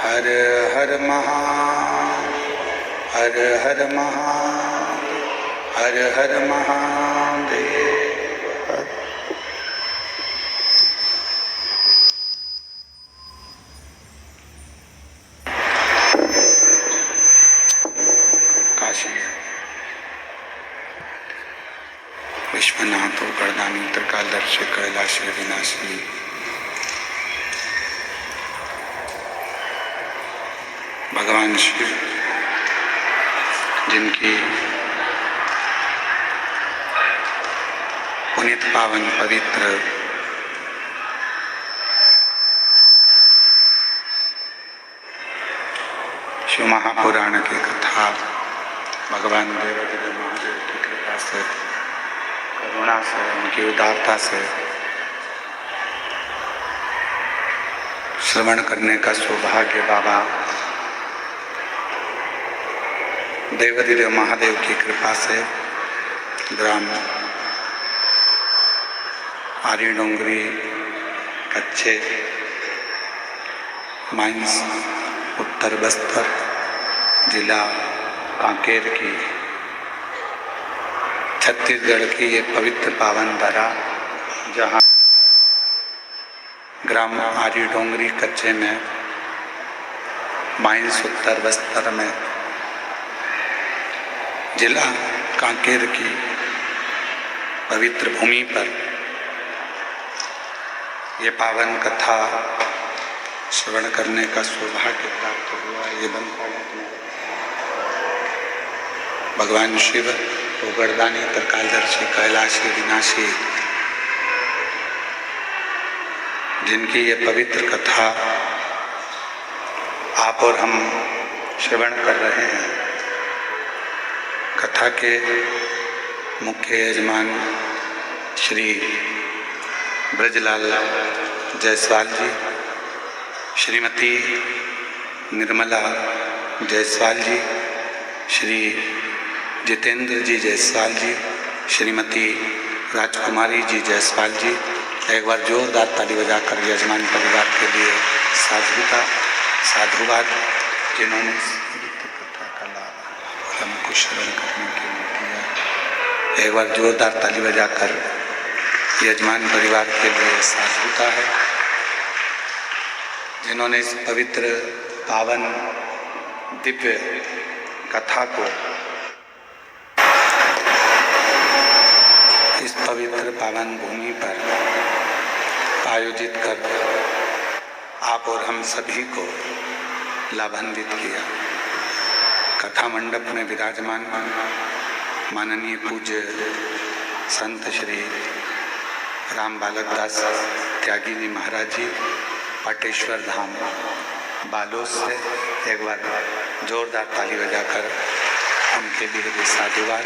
हर हर हर हर हर हर महादेव। काशी विश्वनाथो गणदानी त्रिकालदर्शी कैलाशी विनाशी भगवान शिव, जिनकी पुनीत पावन पवित्र शिव महापुराण की कथा भगवान देवाधिदेव महादेव की कृपा से, करुणा से, उनकी उदारता से श्रवण करने का सौभाग्य बाबा देवाधिदेव महादेव की कृपा से ग्राम आरी डोंगरी कच्चे माइंस उत्तर बस्तर जिला कांकेर की छत्तीसगढ़ की ये पवित्र पावन धरा, जहाँ ग्राम आरी डोंगरी कच्चे में माइंस उत्तर बस्तर में जिला कांकेर की पवित्र भूमि पर ये पावन कथा श्रवण करने का सौभाग्य प्राप्त हुआ। ये भगवान शिव उगरदानी त्रिकालदर्शी कैलाशी विनाशी, जिनकी ये पवित्र कथा आप और हम श्रवण कर रहे हैं। कथा के मुख्य यजमान श्री ब्रजलाल जायसवाल जी, श्रीमती निर्मला जायसवाल जी, श्री जितेंद्र जी जायसवाल जी, श्रीमती राजकुमारी जी जायसवाल जी। एक बार जोरदार ताली बजाकर यजमान परिवार के लिए साधुवाद, जिन्होंने कथा का लाभ हमको श्रवण करने के लिए किया। एक बार जोरदार ताली बजाकर यजमान परिवार के लिए साधुता है, जिन्होंने इस पवित्र पावन दिव्य कथा को इस पवित्र पावन भूमि पर आयोजित कर आप और हम सभी को लाभान्वित किया। कथा मंडप में विराजमान माननीय पूज्य संत श्री राम बालक दास त्यागी जी महाराज जी, पाटेश्वर धाम बालोद से एक बार जोरदार ताली बजाकर उनके लिए भी साधुवाद,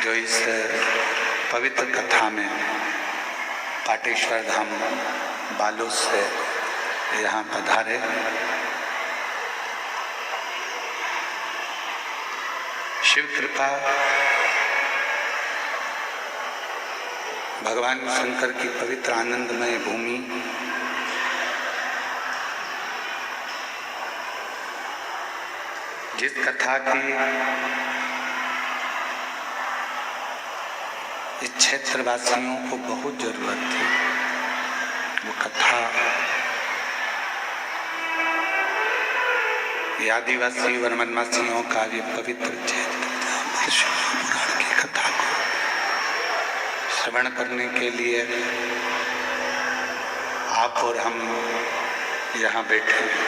जो इस पवित्र कथा में पाटेश्वर धाम बालोद से यहाँ पधारे। शिव कृपा भगवान शंकर की पवित्र आनंदमय भूमि, जिस कथा की इस क्षेत्रवासियों को बहुत जरूरत थी, वो कथा ये आदिवासी वनवासियों का ये पवित्र क्षेत्र पुराण की कथा को श्रवण करने के लिए आप और हम यहाँ बैठे हैं।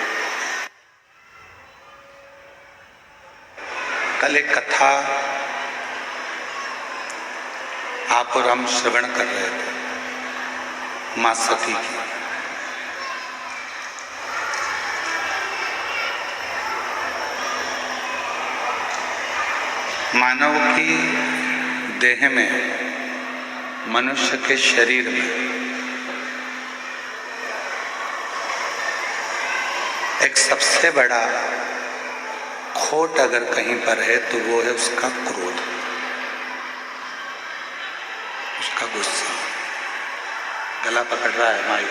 कल एक कथा आप और हम श्रवण कर रहे थे मां सती की। मानव की देह में, मनुष्य के शरीर में एक सबसे बड़ा खोट अगर कहीं पर है तो वो है उसका क्रोध, उसका गुस्सा। गला पकड़ रहा है माई।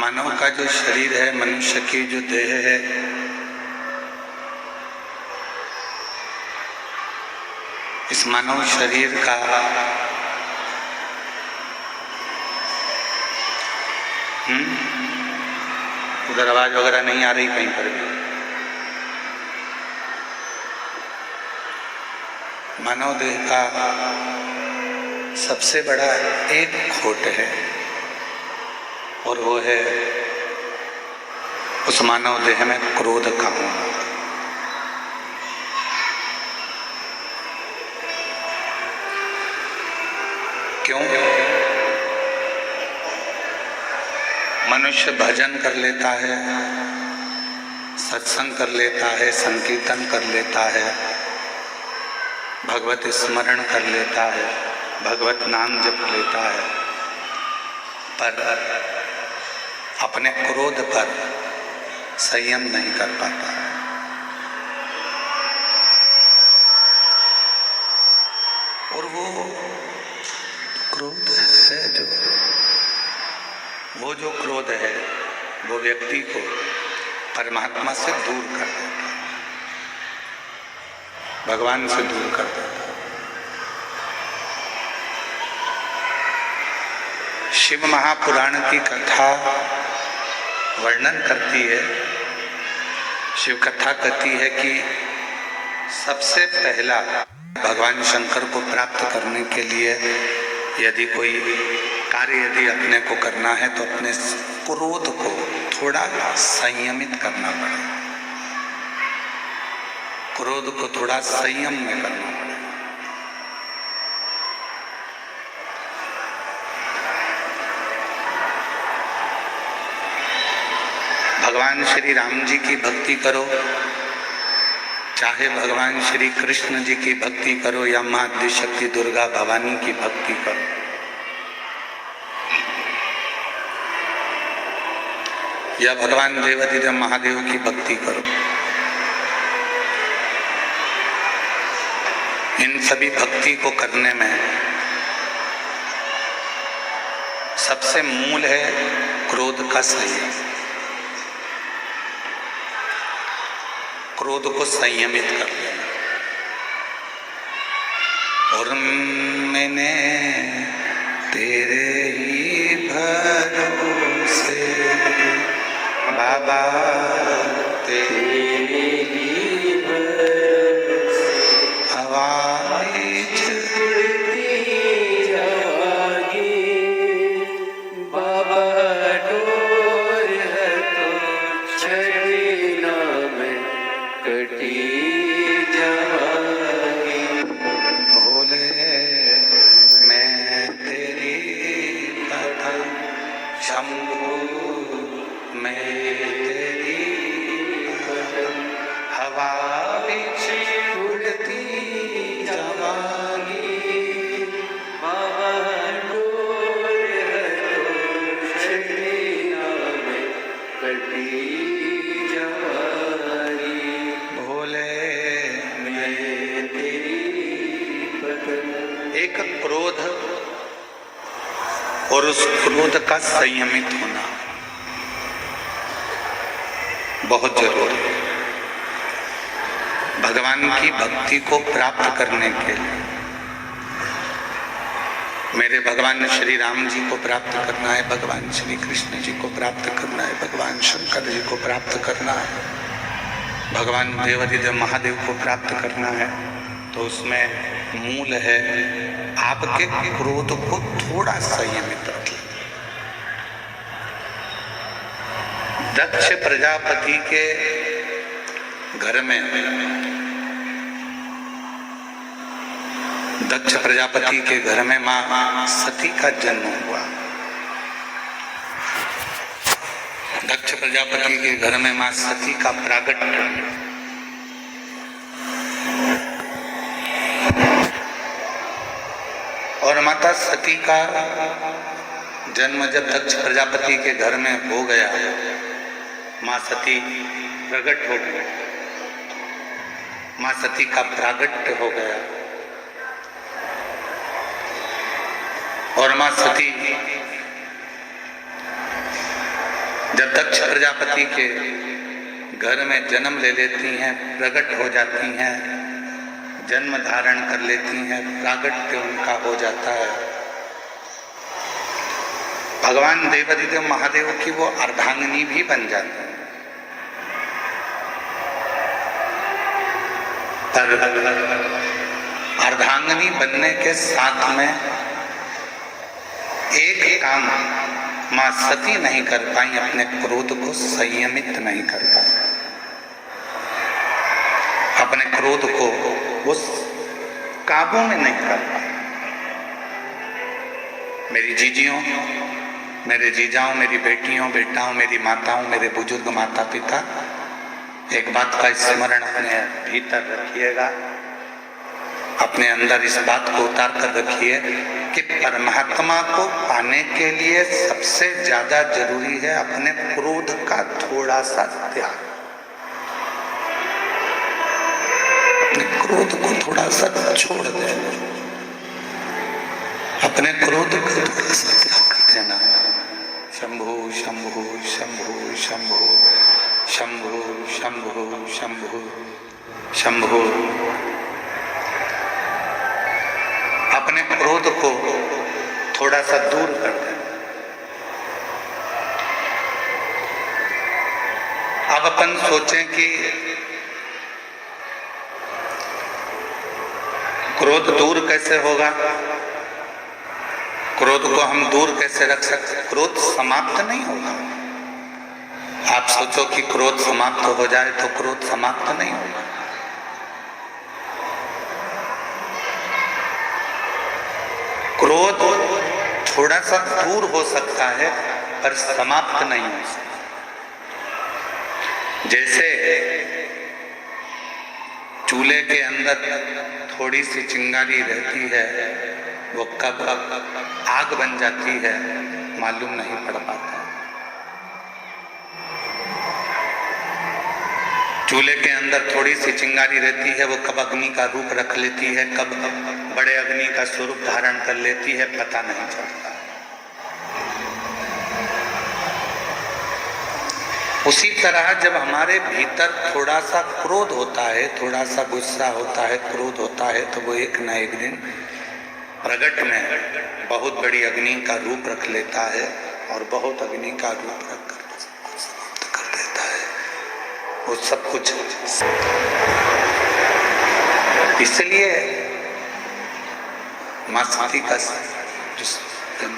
मानव का जो शरीर है, मनुष्य की जो देह है, इस मानव शरीर का उधर आवाज वगैरह नहीं आ रही कहीं पर भी। मानव देह का सबसे बड़ा एक खोट है और वो है उस मानव देह में क्रोध का होना। क्यों? मनुष्य भजन कर लेता है, सत्संग कर लेता है, संकीर्तन कर लेता है, भगवत स्मरण कर लेता है, भगवत नाम जप लेता है, पर अपने क्रोध पर संयम नहीं कर पाता। और वो क्रोध है जो क्रोध है वो व्यक्ति को परमात्मा से दूर कर देता है, भगवान से दूर कर देता है। शिव महापुराण की कथा वर्णन करती है, शिव कथा कहती है कि सबसे पहला भगवान शंकर को प्राप्त करने के लिए यदि कोई कार्य अपने को करना है तो अपने क्रोध को थोड़ा संयमित करना पड़ेगा, क्रोध को थोड़ा संयम में करना पड़ेगा। भगवान श्री राम जी की भक्ति करो, चाहे भगवान श्री कृष्ण जी की भक्ति करो या माँ आदिशक्ति दुर्गा भवानी की भक्ति करो, या भगवान देवाधिदेव महादेव की भक्ति करो, इन सभी भक्ति को करने में सबसे मूल है क्रोध का संयम। क्रोध को संयमित कर लेना। और मैंने तेरे ही भरोसे बाबा, तेरे ही भरोसे हवाई चलती जागी बाबा, डोर है तो छड़ी ना में कटी जागी। भोले मैं तेरी कथा, शंभू मैं तेरी हवा बिच उड़ती जावागी बाबा, डोर है तो छड़ी ना में कटी जावागी। भोले मैं तेरी पकड़। एक क्रोध और उस क्रोध का संयमित होना बहुत जरूरी है। भगवान की भक्ति को प्राप्त करने के लिए, मेरे भगवान श्री राम जी को प्राप्त करना है, भगवान श्री कृष्ण जी को प्राप्त करना है, भगवान शंकर जी को प्राप्त करना है, भगवान देवाधिदेव महादेव को प्राप्त करना है, तो उसमें मूल है आपके क्रोध को थोड़ा संयमित रखें। दक्ष प्रजापति के घर में, दक्ष प्रजापति के घर में मां सती का जन्म हुआ। दक्ष प्रजापति के घर में मां सती का प्रागट्य। और माता सती का जन्म जब दक्ष प्रजापति के घर में हो गया, मां सती प्रकट हो गई, मां सती का प्रागट्य हो गया। और मां सती जब दक्ष प्रजापति के घर में जन्म ले लेती हैं, प्रकट हो जाती हैं, जन्म धारण कर लेती हैं, प्रागट्य उनका हो जाता है, भगवान देवाधिदेव महादेव की वो अर्धांगिनी भी बन जाती है। पर अर्धांगिनी बनने के साथ में एक काम मां सती नहीं कर पाई, अपने क्रोध को संयमित नहीं कर पाई, अपने क्रोध को वो काबू में नहीं कर पाई। मेरी जीजियों, मेरे जीजाओं, मेरी बेटियों बेटाओं, मेरी माताओं, मेरे बुजुर्ग माता पिता, एक बात का स्मरण अपने भीतर रखिएगा, अपने अंदर इस बात को उतार कर रखिए कि परमात्मा को पाने के लिए सबसे ज्यादा जरूरी है अपने क्रोध का थोड़ा सा त्याग। अपने क्रोध को थोड़ा सा छोड़ देना, अपने क्रोध को थोड़ा सा त्याग कर देना। शंभो शंभो शंभो शंभो शंभो शंभो शंभो शंभो। अपने क्रोध को थोड़ा सा दूर कर दें। अब अपन सोचें कि क्रोध दूर कैसे होगा, क्रोध को हम दूर कैसे रख सकते? क्रोध समाप्त नहीं होगा। आप सोचो कि क्रोध समाप्त हो जाए तो क्रोध समाप्त नहीं होगा। क्रोध थोड़ा सा दूर हो सकता है पर समाप्त नहीं हो सकता। जैसे चूल्हे के अंदर थोड़ी सी चिंगारी रहती है, वो कब आग बन जाती है मालूम नहीं पड़ पाता। चूल्हे के अंदर थोड़ी सी चिंगारी रहती है, वो कब अग्नि का रूप रख लेती है, कब बड़े अग्नि का स्वरूप धारण कर लेती है, पता नहीं चलता। उसी तरह जब हमारे भीतर थोड़ा सा क्रोध होता है, थोड़ा सा गुस्सा होता है, क्रोध होता है, तो वो एक न एक दिन प्रगट में बहुत बड़ी अग्नि का रूप रख लेता है और बहुत अग्नि का रूप रखकर समाप्त कर देता है वो सब कुछ। इसलिए मां सती का जो चरित्र है,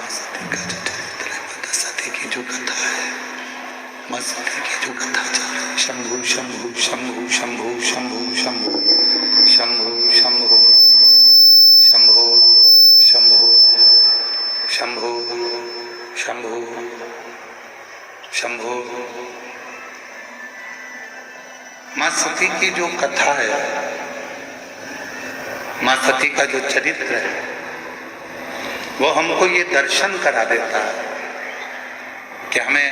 माता सती की जो कथा है, मां सती की जो कथा चल रही है, शंभु शंभु शंभु शंभु शंभु शंभु शंभु शंभु शंभु शंभु शंभु शंभु शंभु। मां सती की जो कथा है, मां सती का जो चरित्र है, वो हमको ये दर्शन करा देता है कि हमें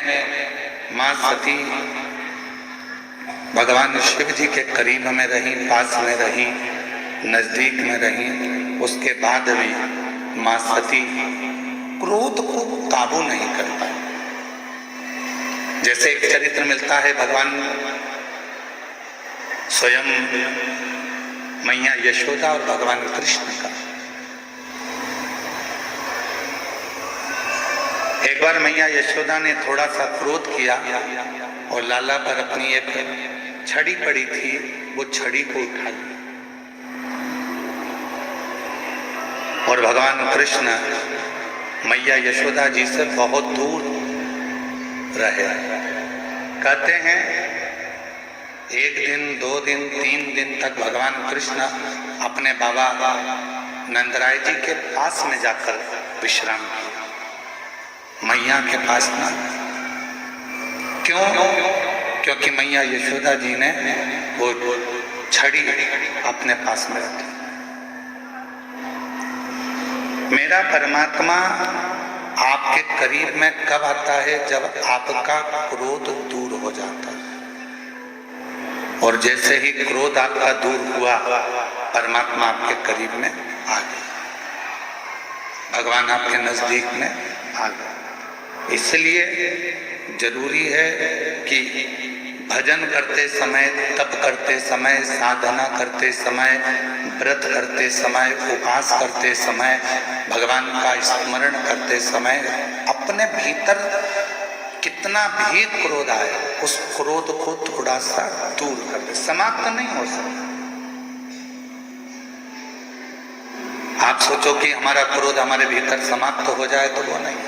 मां सती भगवान शिव जी के करीब में रही, पास में रही, नजदीक में रही, उसके बाद भी मां सती क्रोध को काबू नहीं कर पाई। जैसे एक चरित्र मिलता है भगवान स्वयं मैया यशोदा और भगवान कृष्ण का। एक बार मैया यशोदा ने थोड़ा सा क्रोध किया और लाला पर अपनी एक छड़ी पड़ी थी, वो छड़ी को उठा ली और भगवान कृष्ण मैया यशोदा जी से बहुत दूर रहे। कहते हैं एक दिन, 2 दिन, 3 दिन तक भगवान कृष्ण अपने बाबा नंदराय जी के पास में जाकर विश्राम किया, मैया के पास ना। क्यों? क्योंकि मैया यशोदा जी ने वो छड़ी अपने पास में रखी। मेरा परमात्मा आपके करीब में कब आता है? जब आपका क्रोध दूर हो जाता है। और जैसे ही क्रोध आपका दूर हुआ, परमात्मा आपके करीब में आ गया, भगवान आपके नजदीक में आ गया। इसलिए जरूरी है कि भजन करते समय, तप करते समय, साधना करते समय, व्रत करते समय, उपवास करते समय, भगवान का स्मरण करते समय अपने भीतर कितना भी क्रोध आए उस क्रोध को थोड़ा सा दूर कर दे। समाप्त नहीं हो सकता। आप सोचो कि हमारा क्रोध हमारे भीतर समाप्त हो जाए तो वो नहीं।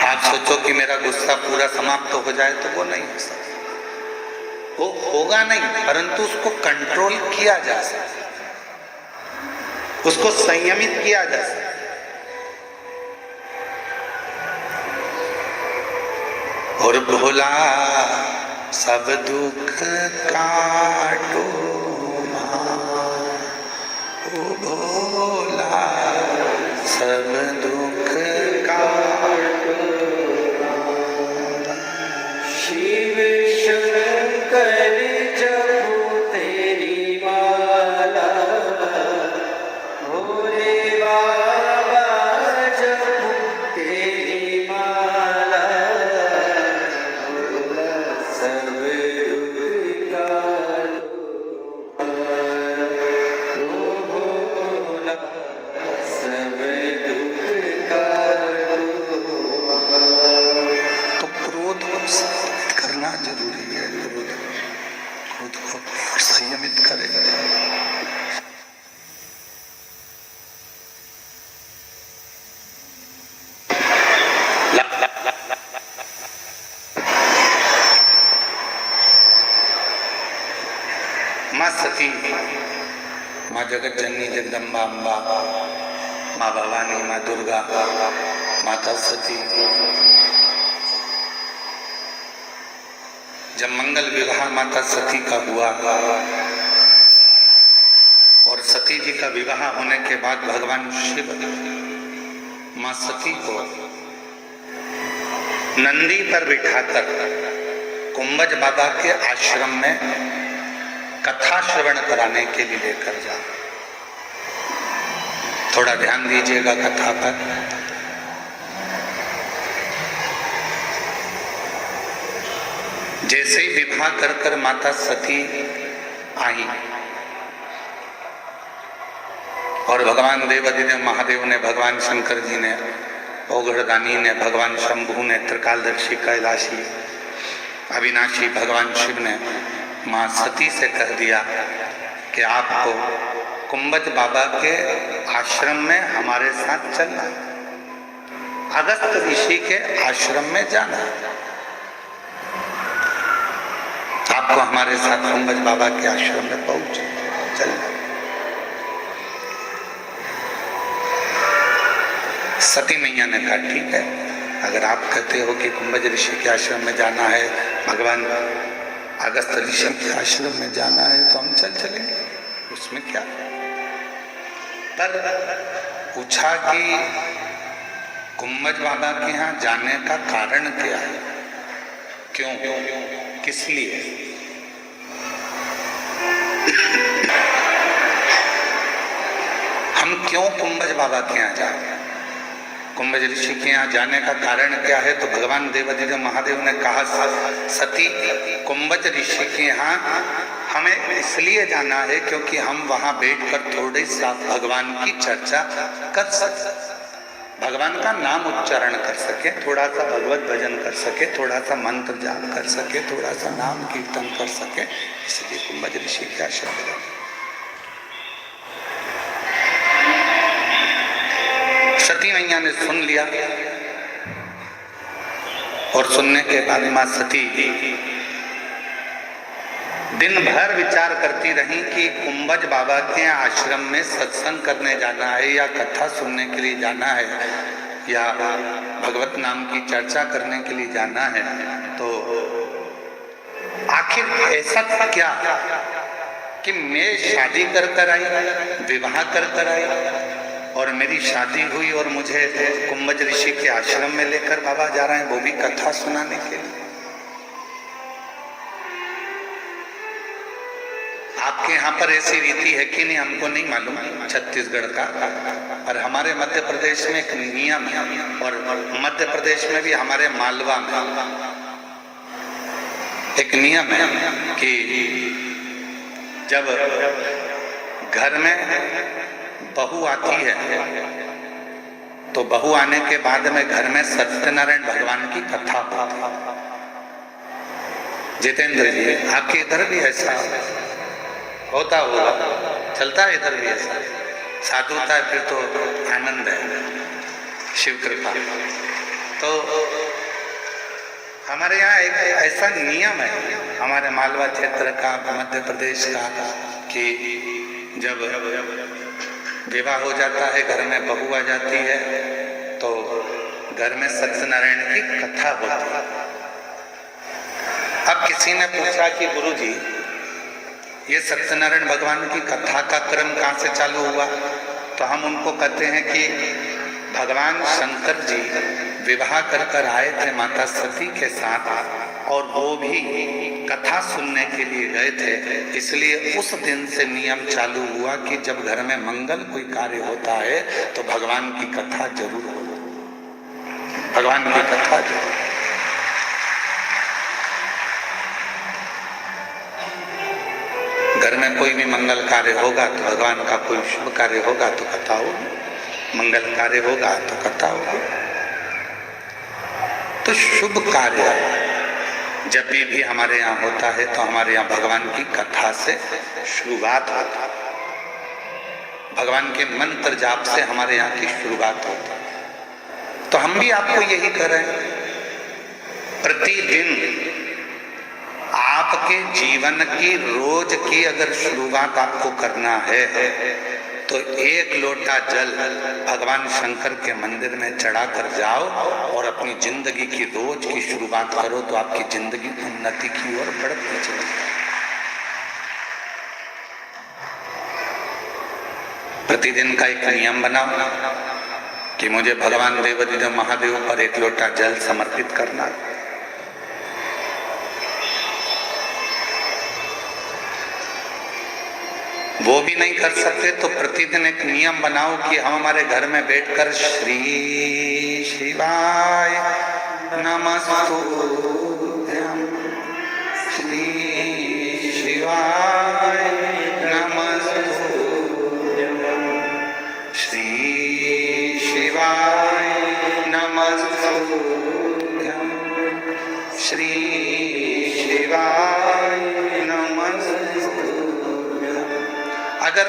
आप सोचो कि मेरा गुस्सा पूरा समाप्त हो जाए तो वो नहीं हो सकता। वो होगा नहीं, परंतु उसको कंट्रोल किया जा सकता, उसको संयमित किया जा सकता। और भोला सब दुख काटो ओ भोला सब दुख काटो। शिव शंकर जपो तेरी माला, भोले बाबा जपो तेरी माला, भोला सब दुख काटो, ओ भोला सब दुख काटो। तो क्रोध को संयमित करना जरूरी है। क्रोध को संयमित करें। माँ सती, माँ जगत जननी जगदम्बा अम्बा, माँ भवानी, माँ दुर्गा, माता सती, जब मंगल विवाह माता सती का हुआ और सती जी का विवाह होने के बाद भगवान शिव माँ सती को नंदी पर बिठाकर कुंभज बाबा के आश्रम में कथा श्रवण कराने के लिए लेकर जा। थोड़ा ध्यान दीजिएगा कथा पर। जैसे ही विवाह कर कर माता सती आई और भगवान देवाधिदेव महादेव ने, भगवान शंकर जी ने, ओघड़दानी ने, भगवान शंभू ने, त्रिकालदर्शी कैलाशी अविनाशी भगवान शिव ने माँ सती से कह दिया कि आपको कुंभज बाबा के आश्रम में हमारे साथ चलना है, अगस्त ऋषि के आश्रम में जाना है, आपको हमारे साथ कुंभज बाबा के आश्रम में पहुंच चलना। सती मैया ने कहा ठीक है, अगर आप कहते हो कि कुंभज ऋषि के आश्रम में जाना है, भगवान अगस्त ऋषि के आश्रम में जाना है, तो हम चलेंगे, उसमें क्या। पर पूछा कि कुंभज बाबा के यहाँ जाने का कारण क्या है, क्यों, किस लिए। हम क्यों कुंभज बाबा के यहाँ जाए, कुंभज ऋषि के यहाँ जाने का कारण क्या है। तो भगवान देवाधिदेव महादेव ने कहा सती, कुंभज ऋषि के यहाँ हमें इसलिए जाना है क्योंकि हम वहां बैठकर थोड़ी सा भगवान की चर्चा कर सके, भगवान का नाम उच्चारण कर सके, थोड़ा सा भगवत भजन कर सके, थोड़ा सा मंत्र जाप कर सके, थोड़ा सा नाम कीर्तन कर सके, इसलिए कुंभज ऋषि के आश्रम में। सती मैया ने सुन लिया और सुनने के बाद मां सती दिन भर विचार करती रही कि कुंभज बाबा के आश्रम में सत्संग करने जाना है या कथा सुनने के लिए जाना है या भगवत नाम की चर्चा करने के लिए जाना है। तो आखिर ऐसा क्या कि मैं शादी कर आई, विवाह कर आई और मेरी शादी हुई और मुझे कुंभज ऋषि के आश्रम में लेकर बाबा जा रहे हैं, वो भी कथा सुनाने के लिए। आपके यहाँ पर ऐसी रीति है कि नहीं हमको नहीं मालूम छत्तीसगढ़ का, पर हमारे मध्य प्रदेश में एक नियम है, और मध्य प्रदेश में भी हमारे मालवा में एक नियम है कि जब घर में बहू आती है तो बहू आने के बाद में घर में सत्यनारायण भगवान की कथा होती है। जितेंद्र जी, आपके इधर भी ऐसा होता होगा, चलता है इधर भी ऐसा? साधुता है फिर तो आनंद है, शिव कृपा। तो हमारे यहाँ एक ऐसा नियम है हमारे मालवा क्षेत्र का, मध्य प्रदेश का, कि जब विवाह हो जाता है, घर में बहू आ जाती है, तो घर में सत्यनारायण की कथा होती है। अब किसी ने पूछा कि गुरुजी, ये सत्यनारायण भगवान की कथा का क्रम कहाँ से चालू हुआ? तो हम उनको कहते हैं कि भगवान शंकर जी विवाह कर आए थे माता सती के साथ, और वो भी कथा सुनने के लिए गए थे, इसलिए उस दिन से नियम चालू हुआ कि जब घर में मंगल कोई कार्य होता है तो भगवान की कथा जरूर हो, भगवान की कथा जरूर। घर में कोई भी मंगल कार्य होगा तो भगवान का कोई शुभ कार्य होगा तो कथा होगी, मंगल कार्य होगा तो कथा होगी। तो शुभ कार्य जब भी हमारे यहाँ होता है तो हमारे यहाँ भगवान की कथा से शुरुआत होती है, भगवान के मंत्र जाप से हमारे यहाँ की शुरुआत होती है। तो हम भी आपको यही कर रहे हैं, प्रतिदिन आपके जीवन की रोज की अगर शुरुआत आपको करना है तो एक लोटा जल भगवान शंकर के मंदिर में चढ़ा कर जाओ और अपनी जिंदगी की रोज की शुरुआत करो, तो आपकी जिंदगी उन्नति की ओर बढ़ती चलेगी। प्रतिदिन का एक नियम बनाओ कि मुझे भगवान देवाधिदेव महादेव पर एक लोटा जल समर्पित करना। वो भी नहीं कर सकते तो प्रतिदिन एक नियम बनाओ कि हम हमारे घर में बैठकर श्री शिवाय नमस्तुभ्यं, श्री शिवाय नमस्तुभ्यं, श्री शिवाय नमस्तुभ्यं, श्री शिवाय नमस्तुभ्यं। अगर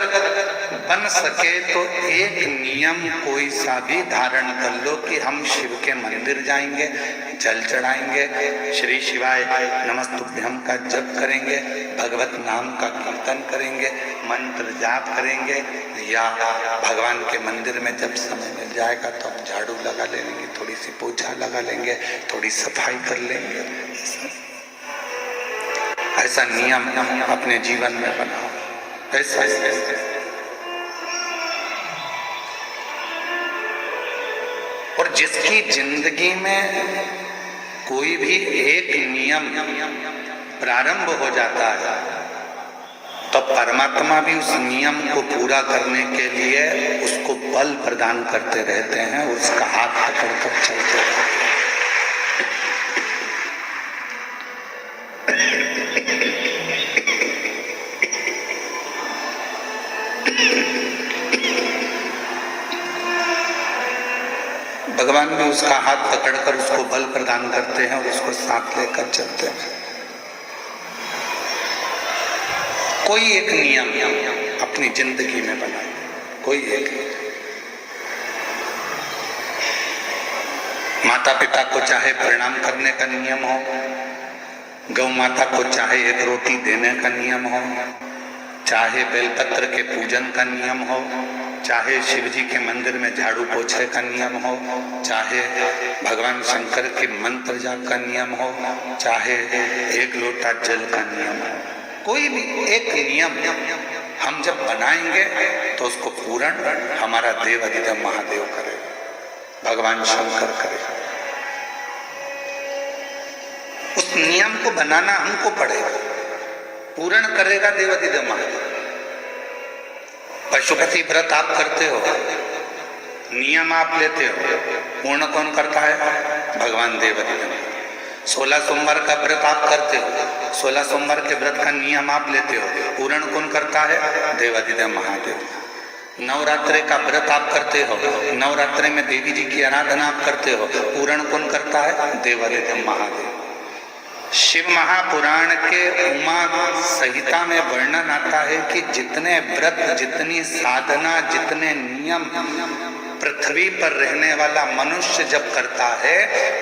बन सके तो एक नियम कोई सा भी धारण कर लो कि हम शिव के मंदिर जाएंगे, जल चढ़ाएंगे, श्री शिवाय नमस्तुभ्यं का जप करेंगे, भगवत नाम का कीर्तन करेंगे, मंत्र जाप करेंगे, या भगवान के मंदिर में जब समय मिल जाएगा तो हम झाड़ू लगा लेंगे, थोड़ी सी पोछा लगा लेंगे, थोड़ी सफाई कर लेंगे। ऐसा नियम अपने जीवन में बनाओ। ऐसा और जिसकी जिंदगी में कोई भी एक नियम प्रारंभ हो जाता है तो परमात्मा भी उस नियम को पूरा करने के लिए उसको बल प्रदान करते रहते हैं, उसका हाथ पकड़कर चलते रहते हैं। भगवान भी उसका हाथ पकड़कर उसको बल प्रदान करते हैं और उसको साथ लेकर चलते हैं। कोई एक नियम अपनी जिंदगी में बनाए, कोई एक। माता पिता को चाहे प्रणाम करने का नियम हो, गौ माता को चाहे एक रोटी देने का नियम हो, चाहे बेलपत्र के पूजन का नियम हो, चाहे शिव जी के मंदिर में झाड़ू पोछे का नियम हो, चाहे भगवान शंकर के मंत्र जाप का नियम हो, चाहे एक लोटा जल का नियम हो, कोई भी एक नियम हम जब बनाएंगे तो उसको पूर्ण हमारा देवाधिदेव महादेव करेगा, भगवान शंकर करेगा। उस नियम को बनाना हमको पड़ेगा, पूर्ण करेगा देवाधिदेव महादेव। पशुपति व्रत आप करते हो, नियम आप लेते हो, पूर्ण कौन करता है? भगवान देवादिदेव। 16 सोमवार का व्रत आप करते हो, 16 सोमवार के व्रत का नियम आप लेते हो, पूर्ण कौन करता है? देवादिदेव महादेव। नवरात्रि का व्रत आप करते हो, नवरात्रि में देवी जी की आराधना आप करते हो, पूर्ण कौन करता है? देवादिदेव महादेव। शिव महापुराण के उमा संहिता में वर्णन आता है कि जितने व्रत, जितनी साधना, जितने नियम पृथ्वी पर रहने वाला मनुष्य जब करता है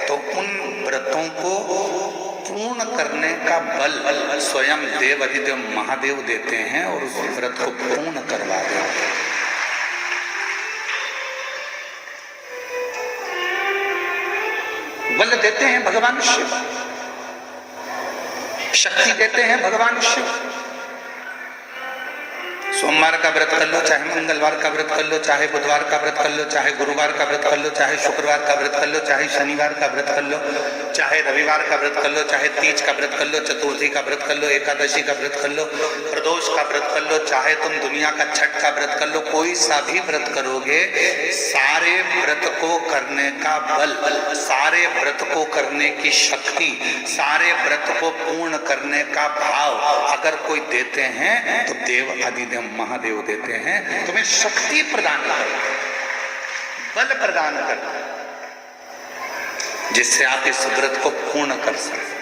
तो उन व्रतों को पूर्ण करने का बल स्वयं देवादिदेव महादेव देते हैं और उस व्रत को पूर्ण करवा देते हैं। बल देते हैं भगवान शिव, शक्ति देते हैं भगवान शिव। सोमवार का व्रत कर लो, चाहे मंगलवार का व्रत कर लो, चाहे बुधवार का व्रत कर लो, चाहे गुरुवार का व्रत कर लो, चाहे शुक्रवार का व्रत कर लो, चाहे शनिवार का व्रत कर लो, चाहे रविवार का व्रत कर लो, चाहे तीज का व्रत कर लो, चतुर्थी का व्रत कर लो, एकादशी का व्रत कर लो, प्रदोष का व्रत कर लो, चाहे तुम दुनिया का छठ का व्रत कर लो, कोई सा भी व्रत करोगे, सारे व्रत को करने का बल, सारे व्रत को करने की शक्ति, सारे व्रत को पूर्ण करने का भाव अगर कोई देते हैं तो देव आदिदेव महादेव देते हैं। तुम्हें शक्ति प्रदान कर, बल प्रदान कर, जिससे आप इस व्रत को पूर्ण कर सकें।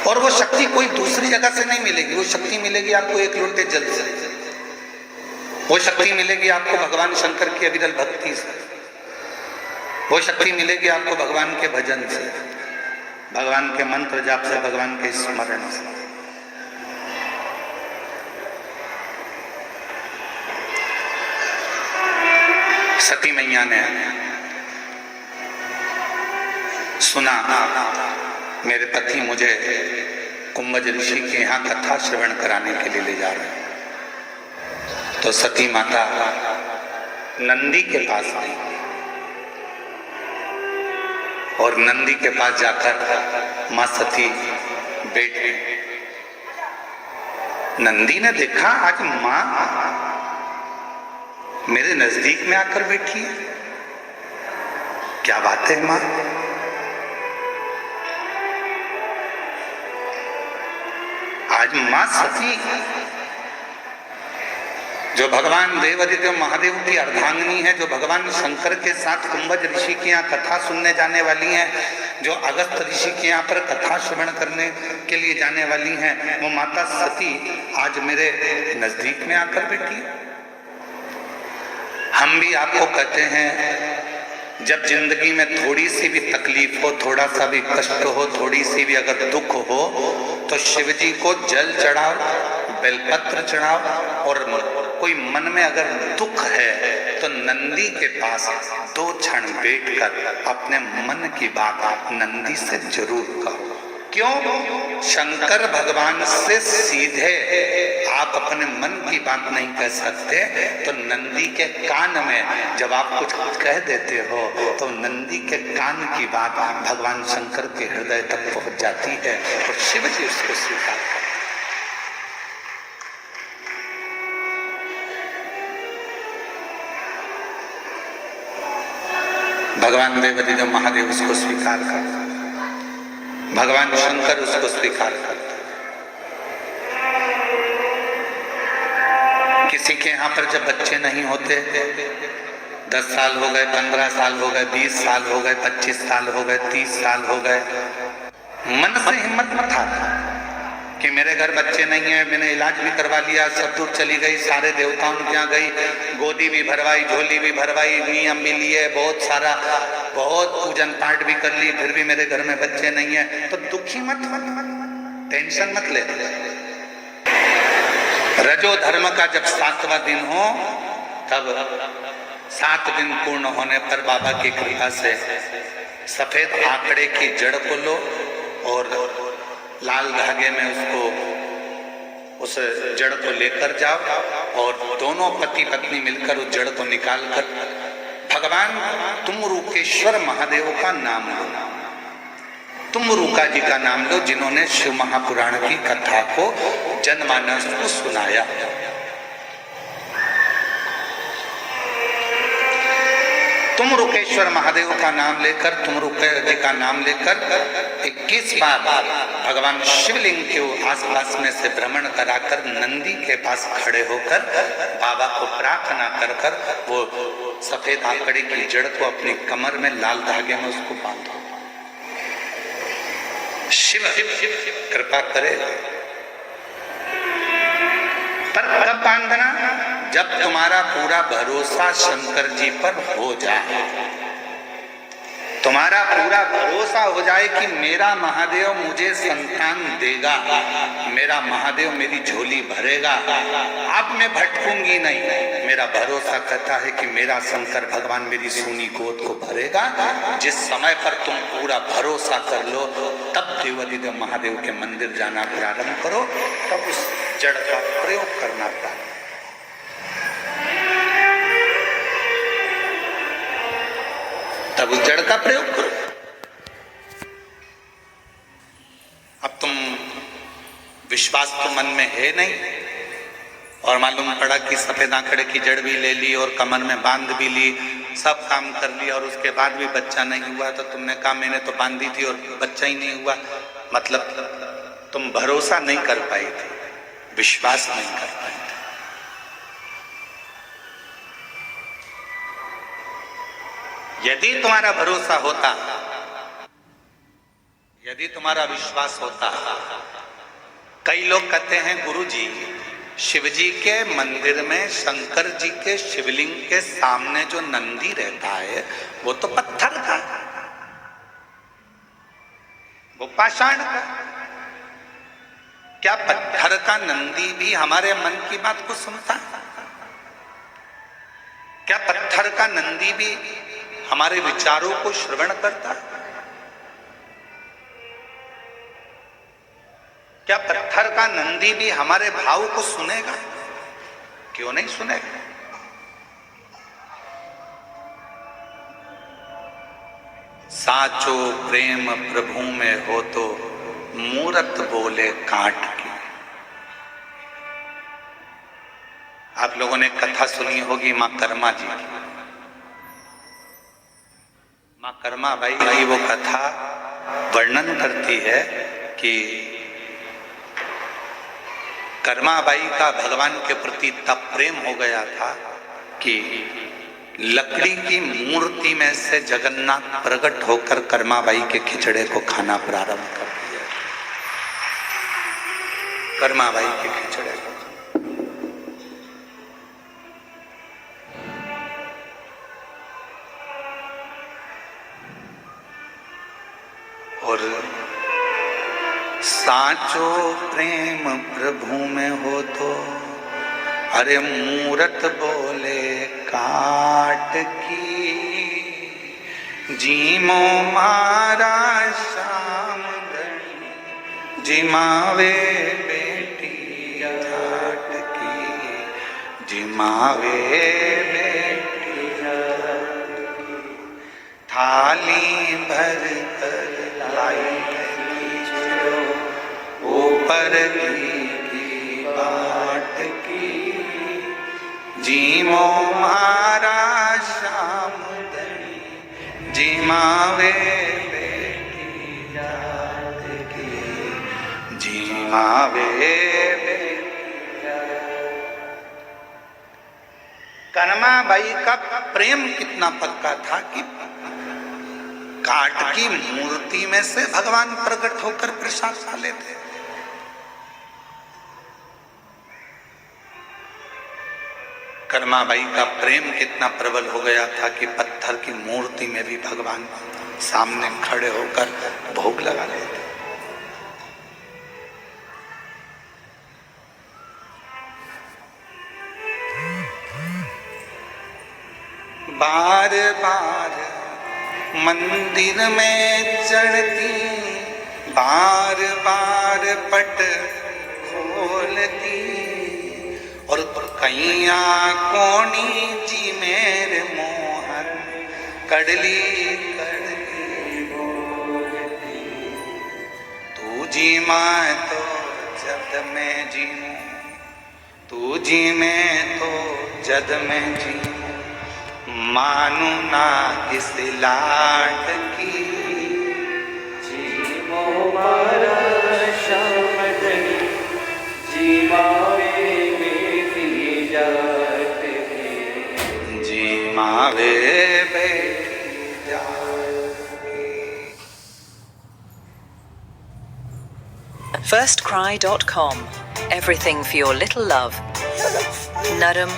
और वो शक्ति कोई दूसरी जगह से नहीं मिलेगी, वो शक्ति मिलेगी आपको एक लोटे जल से, वो शक्ति मिलेगी आपको भगवान शंकर की अविरल भक्ति से, वो शक्ति मिलेगी आपको भगवान के भजन से, भगवान के मंत्र जाप से, भगवान के स्मरण से। सती मैया ने सुना मेरे पति मुझे कुंभज ऋषि के यहाँ कथा श्रवण कराने के लिए ले जा रहे हैं, तो सती माता नंदी के पास आई और नंदी के पास जाकर मां सती बैठ गई। नंदी ने देखा आज मां मेरे नजदीक में आकर बैठी है, क्या बात है मां? आज मां सती जो भगवान देवादिदेव महादेव की अर्धांगिनी है, जो भगवान शंकर के साथ कुंभज ऋषि के यहाँ कथा सुनने जाने वाली हैं, जो अगस्त ऋषि के यहाँ पर कथा श्रवण करने के लिए जाने वाली हैं, वो माता सती आज मेरे नजदीक में आकर बैठी। हम भी आपको कहते हैं, जब जिंदगी में थोड़ी सी भी तकलीफ हो, थोड़ा सा भी कष्ट हो, थोड़ी सी भी अगर दुख हो, तो शिव जी को जल चढ़ाओ, बेलपत्र चढ़ाओ, और कोई मन में अगर दुख है तो नंदी के पास 2 क्षण बैठकर अपने मन की बात नंदी से जरूर कहो। क्यों? शंकर भगवान से सीधे आप अपने मन की बात नहीं कह सकते, तो नंदी के कान में जब आप कुछ कह देते हो तो नंदी के कान की बात भगवान शंकर के हृदय तक पहुंच जाती है और शिव जी उसको स्वीकार करते हैं। भगवान देवादिदेव महादेव उसको स्वीकार करते, भगवान शंकर उसको स्वीकार करते। किसी के यहाँ पर जब बच्चे नहीं होते, 10 साल हो गए, 15 साल हो गए, 20 साल हो गए, 25 साल हो गए, 30 साल हो गए, मन से हिम्मत मत आता कि मेरे घर बच्चे नहीं है, मैंने इलाज भी करवा लिया, सब दूर चली गई, सारे देवताओं के यहाँ गई, गोदी भी भरवाई, झोली भी भरवाई, नियम भी लिए, बहुत सारा, बहुत पूजन पाठ भी कर ली, फिर भी मेरे घर में बच्चे नहीं है, तो दुखी मत, टेंशन मत ले। रजो धर्म का जब 7वां दिन हो, तब 7 दिन पूर्ण होने पर बाबा की कृपा से सफेद आंकड़े की जड़ को लो और लाल धागे में उसको, उस जड़ को लेकर जाओ और दोनों पति पत्नी मिलकर उस जड़ को निकालकर भगवान तुम रूपेश्वर महादेव का नाम लो। तुम रूका जी का नाम लो, जिन्होंने शिव महापुराण की कथा को जनमानस को सुनाया। तुम रुकेश्वर महादेव का नाम लेकर, तुम रुके जी का नाम लेकर 21 बार भगवान शिवलिंग के आसपास में से भ्रमण कराकर नंदी के पास खड़े होकर बाबा को प्रार्थना कर कर वो सफेद आंकड़े की जड़ को अपनी कमर में लाल धागे में उसको बांधो। शिव कृपा करे। पर कब बांधना? जब तुम्हारा पूरा भरोसा शंकर जी पर हो जाए, तुम्हारा पूरा भरोसा हो जाए कि मेरा महादेव मुझे संतान देगा, मेरा महादेव मेरी झोली भरेगा, अब मैं भटकूंगी नहीं। मेरा भरोसा कहता है कि मेरा शंकर भगवान मेरी सूनी गोद को भरेगा। जिस समय पर तुम पूरा भरोसा कर लो, तब देवाधिदेव महादेव के मंदिर जाना प्रारंभ करो, तब उस जड़ का प्रयोग करना प्रारंभ। तब उस जड़ का प्रयोग करो। अब तुम विश्वास तो मन में है नहीं, और मालूम पड़ा कि सफेद आंकड़े की जड़ भी ले ली और कमर में बांध भी ली, सब काम कर लिया, और उसके बाद भी बच्चा नहीं हुआ। तो तुमने कहा मैंने तो बांधी थी और बच्चा ही नहीं हुआ। मतलब तुम भरोसा नहीं कर पाई थी, विश्वास नहीं कर पाई थी। यदि तुम्हारा भरोसा होता, यदि तुम्हारा विश्वास होता। कई लोग कहते हैं गुरुजी, शिव जी के मंदिर में शंकर जी के शिवलिंग के सामने जो नंदी रहता है वो तो पत्थर का, वो पाषाण का। क्या पत्थर का नंदी भी हमारे मन की बात को सुनता? क्या पत्थर का नंदी भी हमारे विचारों को श्रवण करता? क्या पत्थर का नंदी भी हमारे भाव को सुनेगा? क्यों नहीं सुनेगा? साचो प्रेम प्रभु में हो तो मूरत बोले काट की। आप लोगों ने कथा सुनी होगी मां कर्मा जी की। मां कर्मा बाई वो कथा वर्णन करती है कि कर्मा बाई का भगवान के प्रति तब प्रेम हो गया था कि लकड़ी की मूर्ति में से जगन्नाथ प्रकट होकर कर्मा बाई के खिचड़े को खाना प्रारंभ कर दिया। कर्मा बाई के खिचड़े को और साचो प्रेम प्रभु में हो तो अरे मूरत बोले काट की, जीमो मारा श्याम धनी जिमावे बेटी जाट की, जिमावे बेटी जाट की। थाली भर कर लाई ऊपर की बाट की, जीमो मारा श्याम धनी जिमावे बेटी जात की, जिमावे बेटी जात। कर्मा बाई का प्रेम कितना पक्का था कि काट की मूर्ति में से भगवान प्रकट होकर प्रसाद खा लेते। कर्माबाई का प्रेम कितना प्रबल हो गया था कि पत्थर की मूर्ति में भी भगवान सामने खड़े होकर भोग लगा लेते। बार बार मंदिर में चढ़ती, बार बार पट खोलती, और कैया कोणी जी मेरे मोहन कड़ली कड़ली बोलती। जीमा तो जद में जीऊं, तू जीमे तो जद में जीऊं, मानू ना किस लाट की। जीवो मारा श्याम धनी, जीवावे बेटी जात की। जीमावे बेटी जात की। Firstcry.com. Everything for your little love. नरम,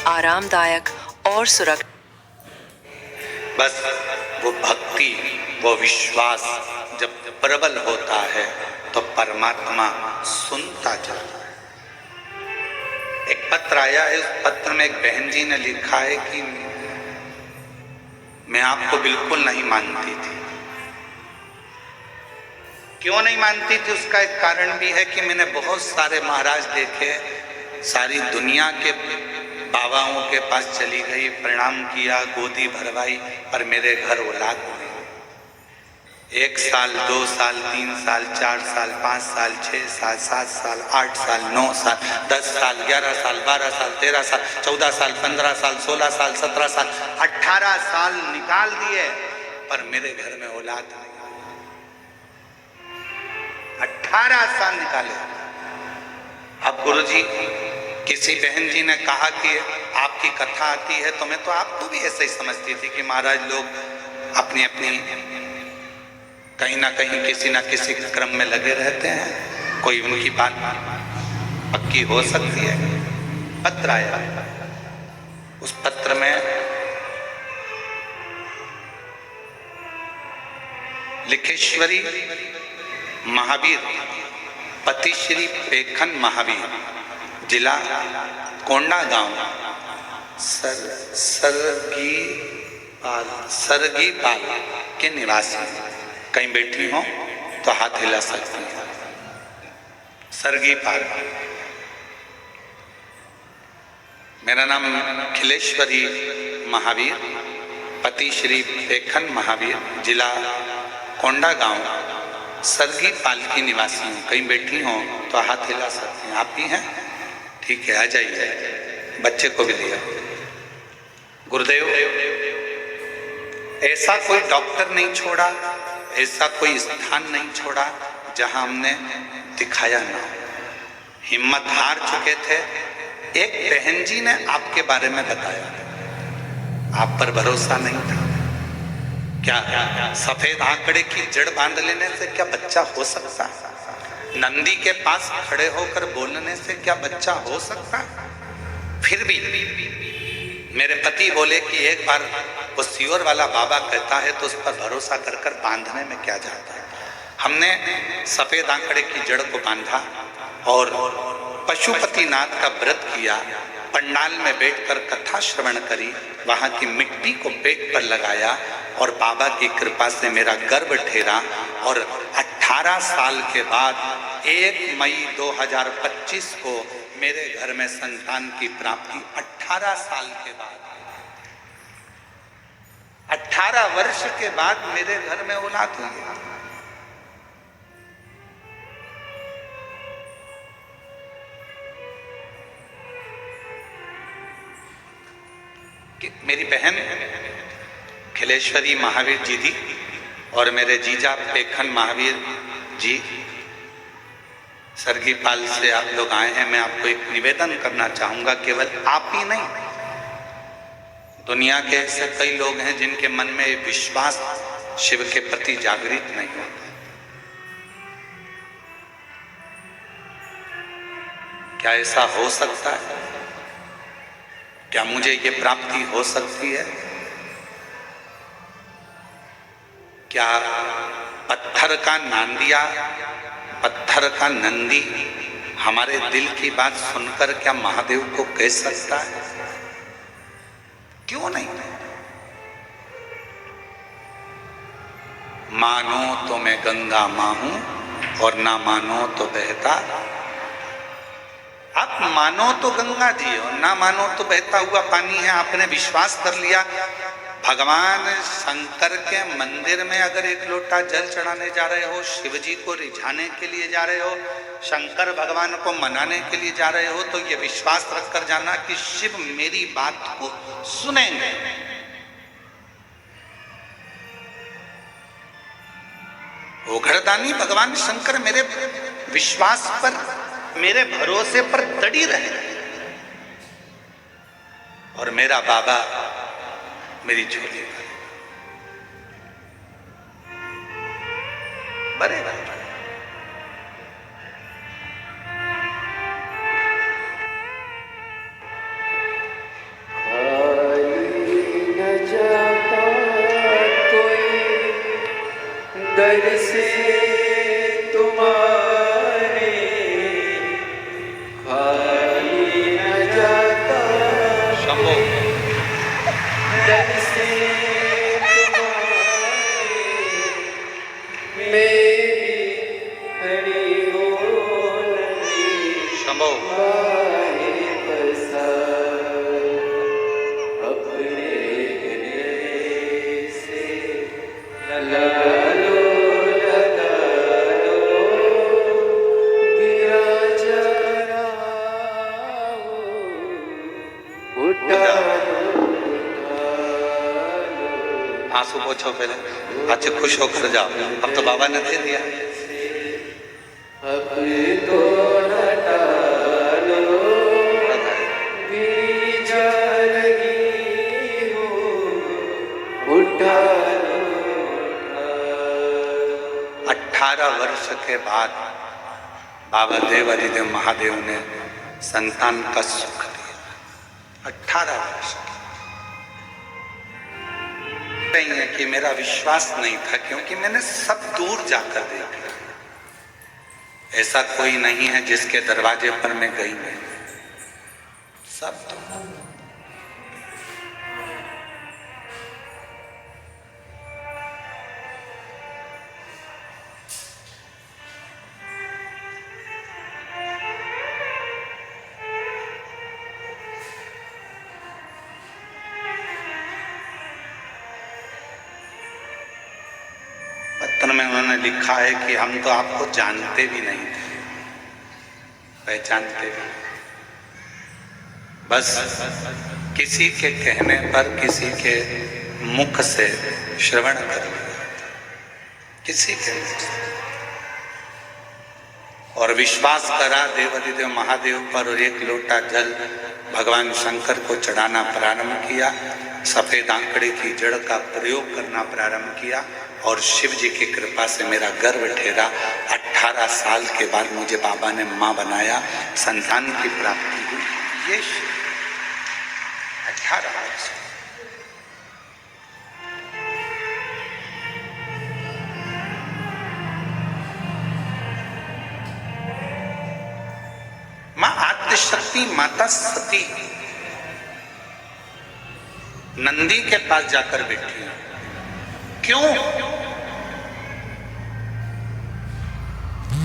आरामदायक और सुरक्षित। बस वो भक्ति, वो विश्वास जब प्रबल होता है तो परमात्मा सुनता जाता है। एक पत्र आया है, उस पत्र में एक बहन जी ने लिखा है कि मैं आपको बिल्कुल नहीं मानती थी। क्यों नहीं मानती थी? उसका एक कारण भी है कि मैंने बहुत सारे महाराज देखे, सारी दुनिया के बाबाओं के पास चली गई, प्रणाम किया, गोदी भरवाई, पर मेरे घर औलाद नहीं। 1 साल, 2 साल, 3 साल, 4 साल, 5 साल, 6 साल, 7 साल, 8 साल, 9 साल, 10 साल, 11 साल, 12 साल, 13 साल, 14 साल, 15 साल, 16 साल, 17 साल, 18 साल निकाल दिए, पर मेरे घर में औलाद नहीं। 18 साल निकाले। अब गुरुजी, किसी बहन जी ने कहा कि आपकी कथा आती है, तो मैं तो आपको भी ऐसे ही समझती थी कि महाराज लोग अपनी अपनी कहीं ना कहीं किसी ना किसी क्रम में लगे रहते हैं, कोई उनकी बात पक्की हो सकती है। पत्र आया, उस पत्र में लिखेश्वरी महावीर पति श्री पेखन महावीर, जिला कोंडा गांव, सरगी पाल के निवासी। कहीं बैठी हो तो हाथ हिला सकती हैं। सरगी पाल। मेरा नाम खिलेश्वरी महावीर पति श्री पेखन महावीर, जिला कोंडा गांव, सरगी पाल की निवासी हूँ। कहीं बैठी हो तो हाथ हिला सकती हैं। आप भी हैं? ठीक है, आ जाइए। बच्चे को भी लिया। गुरुदेव, ऐसा कोई डॉक्टर नहीं छोड़ा, ऐसा कोई स्थान नहीं छोड़ा जहां हमने दिखाया ना। हिम्मत हार चुके थे। एक बहन जी ने आपके बारे में बताया, आप पर भरोसा नहीं था। क्या सफेद आंकड़े की जड़ बांध लेने से क्या बच्चा हो सकता है? नंदी के पास खड़े होकर बोलने से क्या बच्चा हो सकता है? फिर भी मेरे पति बोले कि एक बार वो सियोर वाला बाबा कहता है तो उस पर भरोसा कर कर बांधने में क्या जाता है। हमने सफेद आंकड़े की जड़ को बांधा और पशुपतिनाथ का व्रत किया, पंडाल में बैठकर कथा श्रवण करी, वहां की मिट्टी को पेट पर लगाया और बाबा की कृपा से मेरा गर्भ ठहरा। और 18 साल के बाद 1 मई 2025 को मेरे घर में संतान की प्राप्ति। 18 साल के बाद, 18 वर्ष के बाद मेरे घर में औलाद हुई। मेरी बहन खिलेश्वरी महावीर जी थी और मेरे जीजा पेखन महावीर जी सरगी पाल से आप लोग आए हैं। मैं आपको एक निवेदन करना चाहूंगा, केवल आप ही नहीं, दुनिया के ऐसे कई लोग हैं जिनके मन में विश्वास शिव के प्रति जागृत नहीं होता। क्या ऐसा हो सकता है? क्या मुझे ये प्राप्ति हो सकती है? क्या पत्थर का नांदिया, पत्थर का नंदी हमारे दिल की बात सुनकर क्या महादेव को कह सकता है? क्यों नहीं? मानो तो मैं गंगा मां हूं और ना मानो तो बहता। आप मानो तो गंगा जी और ना मानो तो बहता हुआ पानी है। आपने विश्वास कर लिया भगवान शंकर के मंदिर में अगर एक लोटा जल चढ़ाने जा रहे हो, शिव जी को रिझाने के लिए जा रहे हो, शंकर भगवान को मनाने के लिए जा रहे हो, तो ये विश्वास रखकर जाना कि शिव मेरी बात को सुनेंगे। वो घरदानी भगवान शंकर मेरे विश्वास पर, मेरे भरोसे पर दड़ी रहे, और मेरा बाबा मेरी झोली बड़े बड़े न जाता कोई दर से तुम्हारे, खाली न जाता शंभो दर से तुम्हारे, मेरी हरि हो नंदी शंभो माहे बसा, अपने हृदय से लगा लो गिरा जरा उठा लो, आंसू पोछो पहले, अच्छे खुश होकर जाओ, अब तो बाबा ने दे दिया। अब तो हटा लो बीजा लगी हो, उठा लो 18 वर्ष के बाद बाबा देवादिदेव महादेव ने संतान का सुख दिया। 18 वर्ष नहीं है कि मेरा विश्वास नहीं था, क्योंकि मैंने सब दूर जाकर देख लिया। ऐसा कोई नहीं है जिसके दरवाजे पर मैं गई नहीं, सब दूर। पत्र में उन्होंने लिखा है कि हम तो आपको जानते भी नहीं थे, पहचानते भी, बस किसी के कहने पर, किसी के मुख से श्रवण कर लिया, किसी के मुख से, और विश्वास करा देवादिदेव महादेव पर, और एक लोटा जल भगवान शंकर को चढ़ाना प्रारंभ किया, सफेद आंकड़े की जड़ का प्रयोग करना प्रारंभ किया, और शिव जी की कृपा से मेरा गर्भ ठहरा। 18 साल के बाद मुझे बाबा ने माँ बनाया, संतान की प्राप्ति हुई। ये 18 वर्ष। माँ आद्यशक्ति माता सती नंदी के पास जाकर बैठी है। क्यों?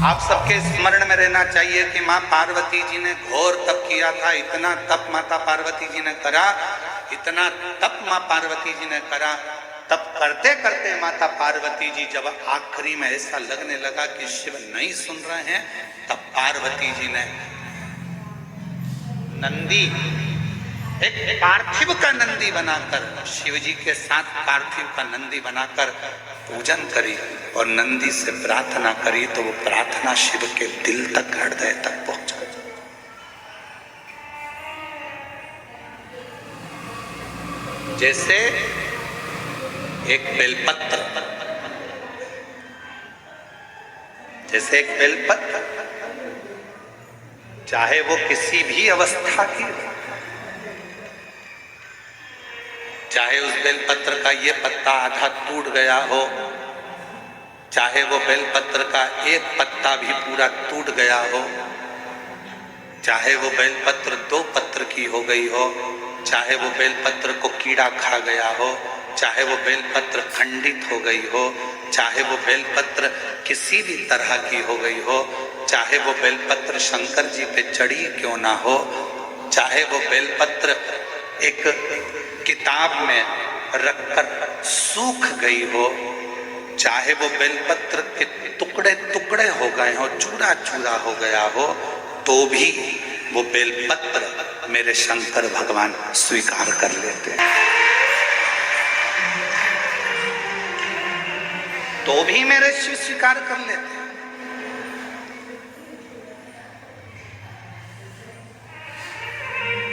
आप सबके स्मरण में रहना चाहिए कि माँ पार्वती जी ने घोर तप किया था। इतना तप माता पार्वती जी ने करा, इतना तप माँ पार्वती जी ने करा। तप करते करते माता पार्वती जी जब आखिरी में ऐसा लगने लगा कि शिव नहीं सुन रहे हैं, तब पार्वती जी ने नंदी, एक पार्थिव का नंदी बनाकर, शिव जी के साथ पार्थिव का नंदी बनाकर पूजन करी और नंदी से प्रार्थना करी, तो वो प्रार्थना शिव के दिल तक, हृदय तक पहुंचा। जैसे एक बेलपत्र, जैसे एक बेलपत्र, चाहे वो किसी भी अवस्था की, चाहे उस बेलपत्र का ये पत्ता आधा टूट गया हो, चाहे वो बेलपत्र का एक पत्ता भी पूरा टूट गया हो, चाहे वो बेलपत्र 2 पत्र की हो गई हो, चाहे वो बेलपत्र को कीड़ा खा गया हो, चाहे वो बेलपत्र खंडित हो गई हो, चाहे वो बेलपत्र किसी भी तरह की हो गई हो, चाहे वो बेलपत्र शंकर जी पे चढ़ी क्यों ना हो, चाहे वो बेलपत्र एक किताब में रखकर सूख गई हो, चाहे वो बेलपत्र के टुकड़े टुकड़े हो गए हो, चूरा चूरा हो गया हो, तो भी वो बेलपत्र मेरे शंकर भगवान स्वीकार कर लेते हैं। तो भी मेरे शिव स्वीकार कर लेते हैं।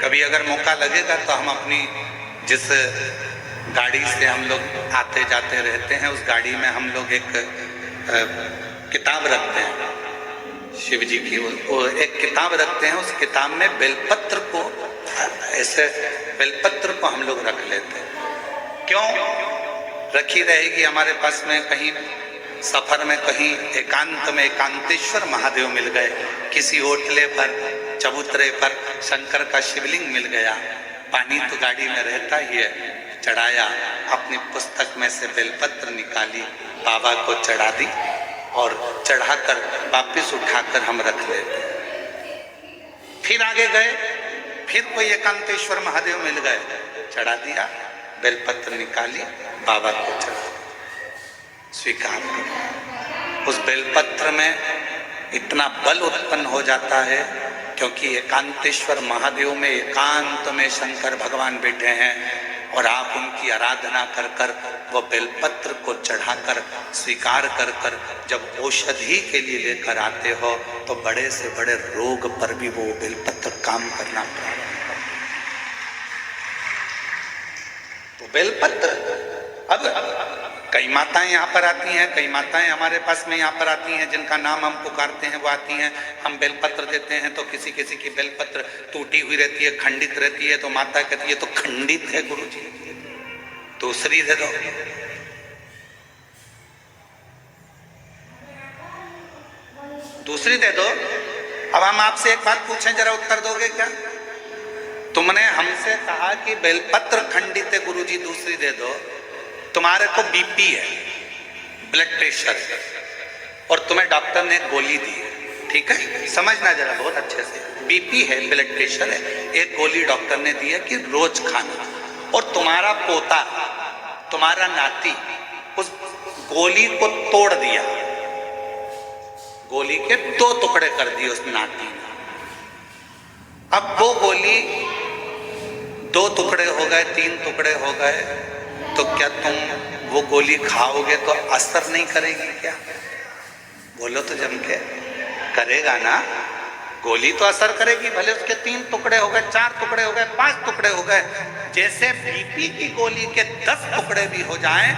कभी अगर मौका लगेगा तो हम अपनी जिस गाड़ी से हम लोग आते जाते रहते हैं, उस गाड़ी में हम लोग एक किताब रखते हैं शिव जी की, वो एक किताब रखते हैं। उस किताब में बेलपत्र को, ऐसे बेलपत्र को हम लोग रख लेते हैं। क्यों रखी रहेगी? हमारे पास में कहीं सफर में कहीं एकांत में एकांतेश्वर महादेव मिल गए, किसी होटले पर चबूतरे पर शंकर का शिवलिंग मिल गया, पानी तो गाड़ी में रहता ही है, चढ़ाया, अपनी पुस्तक में से बेलपत्र निकाली, बाबा को चढ़ा दी और चढ़ाकर वापिस उठाकर हम रख लेते। फिर आगे गए, फिर कोई एकांतेश्वर महादेव मिल गए, चढ़ा दिया, बेलपत्र निकाली, बाबा को चढ़ा, स्वीकार करो। उस बेलपत्र में इतना बल उत्पन्न हो जाता है, क्योंकि एकांतेश्वर महादेव में एकांत में शंकर भगवान बैठे हैं और आप उनकी आराधना कर कर वो बेलपत्र को चढ़ाकर स्वीकार कर कर जब औषधि के लिए लेकर आते हो, तो बड़े से बड़े रोग पर भी वो बेलपत्र काम करना प्रारंभ करता है। तो बेलपत्र, अब कई माताएं यहाँ पर आती हैं, कई माताएं हमारे पास में यहाँ पर आती हैं, जिनका नाम हम पुकारते हैं वो आती हैं, हम बेलपत्र देते हैं तो किसी किसी की बेलपत्र टूटी हुई रहती है, खंडित रहती है, तो माता कहती है तो खंडित है गुरुजी, दूसरी दे दो। दूसरी दे दो। अब हम आपसे एक बात पूछें, जरा उत्तर दोगे क्या? तुमने हमसे कहा कि बेलपत्र खंडित है गुरुजी, दूसरी दे दो। तुम्हारे को बीपी है, ब्लड प्रेशर, और तुम्हें डॉक्टर ने गोली दी है, ठीक है, समझना जरा बहुत अच्छे से, बीपी है, ब्लड प्रेशर है, एक गोली डॉक्टर ने दी है कि रोज खाना, और तुम्हारा पोता, तुम्हारा नाती उस गोली को तोड़ दिया, गोली के 2 टुकड़े कर दिए उस नाती ने। अब वो गोली 2 टुकड़े हो गए, 3 टुकड़े हो गए, तो क्या तुम वो गोली खाओगे तो असर नहीं करेगी क्या? बोलो तो जम के, करेगा ना। गोली तो असर करेगी, भले उसके 3 टुकड़े हो गए, 4 टुकड़े हो गए, 5 टुकड़े हो गए। जैसे बीपी की गोली के 10 टुकड़े भी हो जाएं,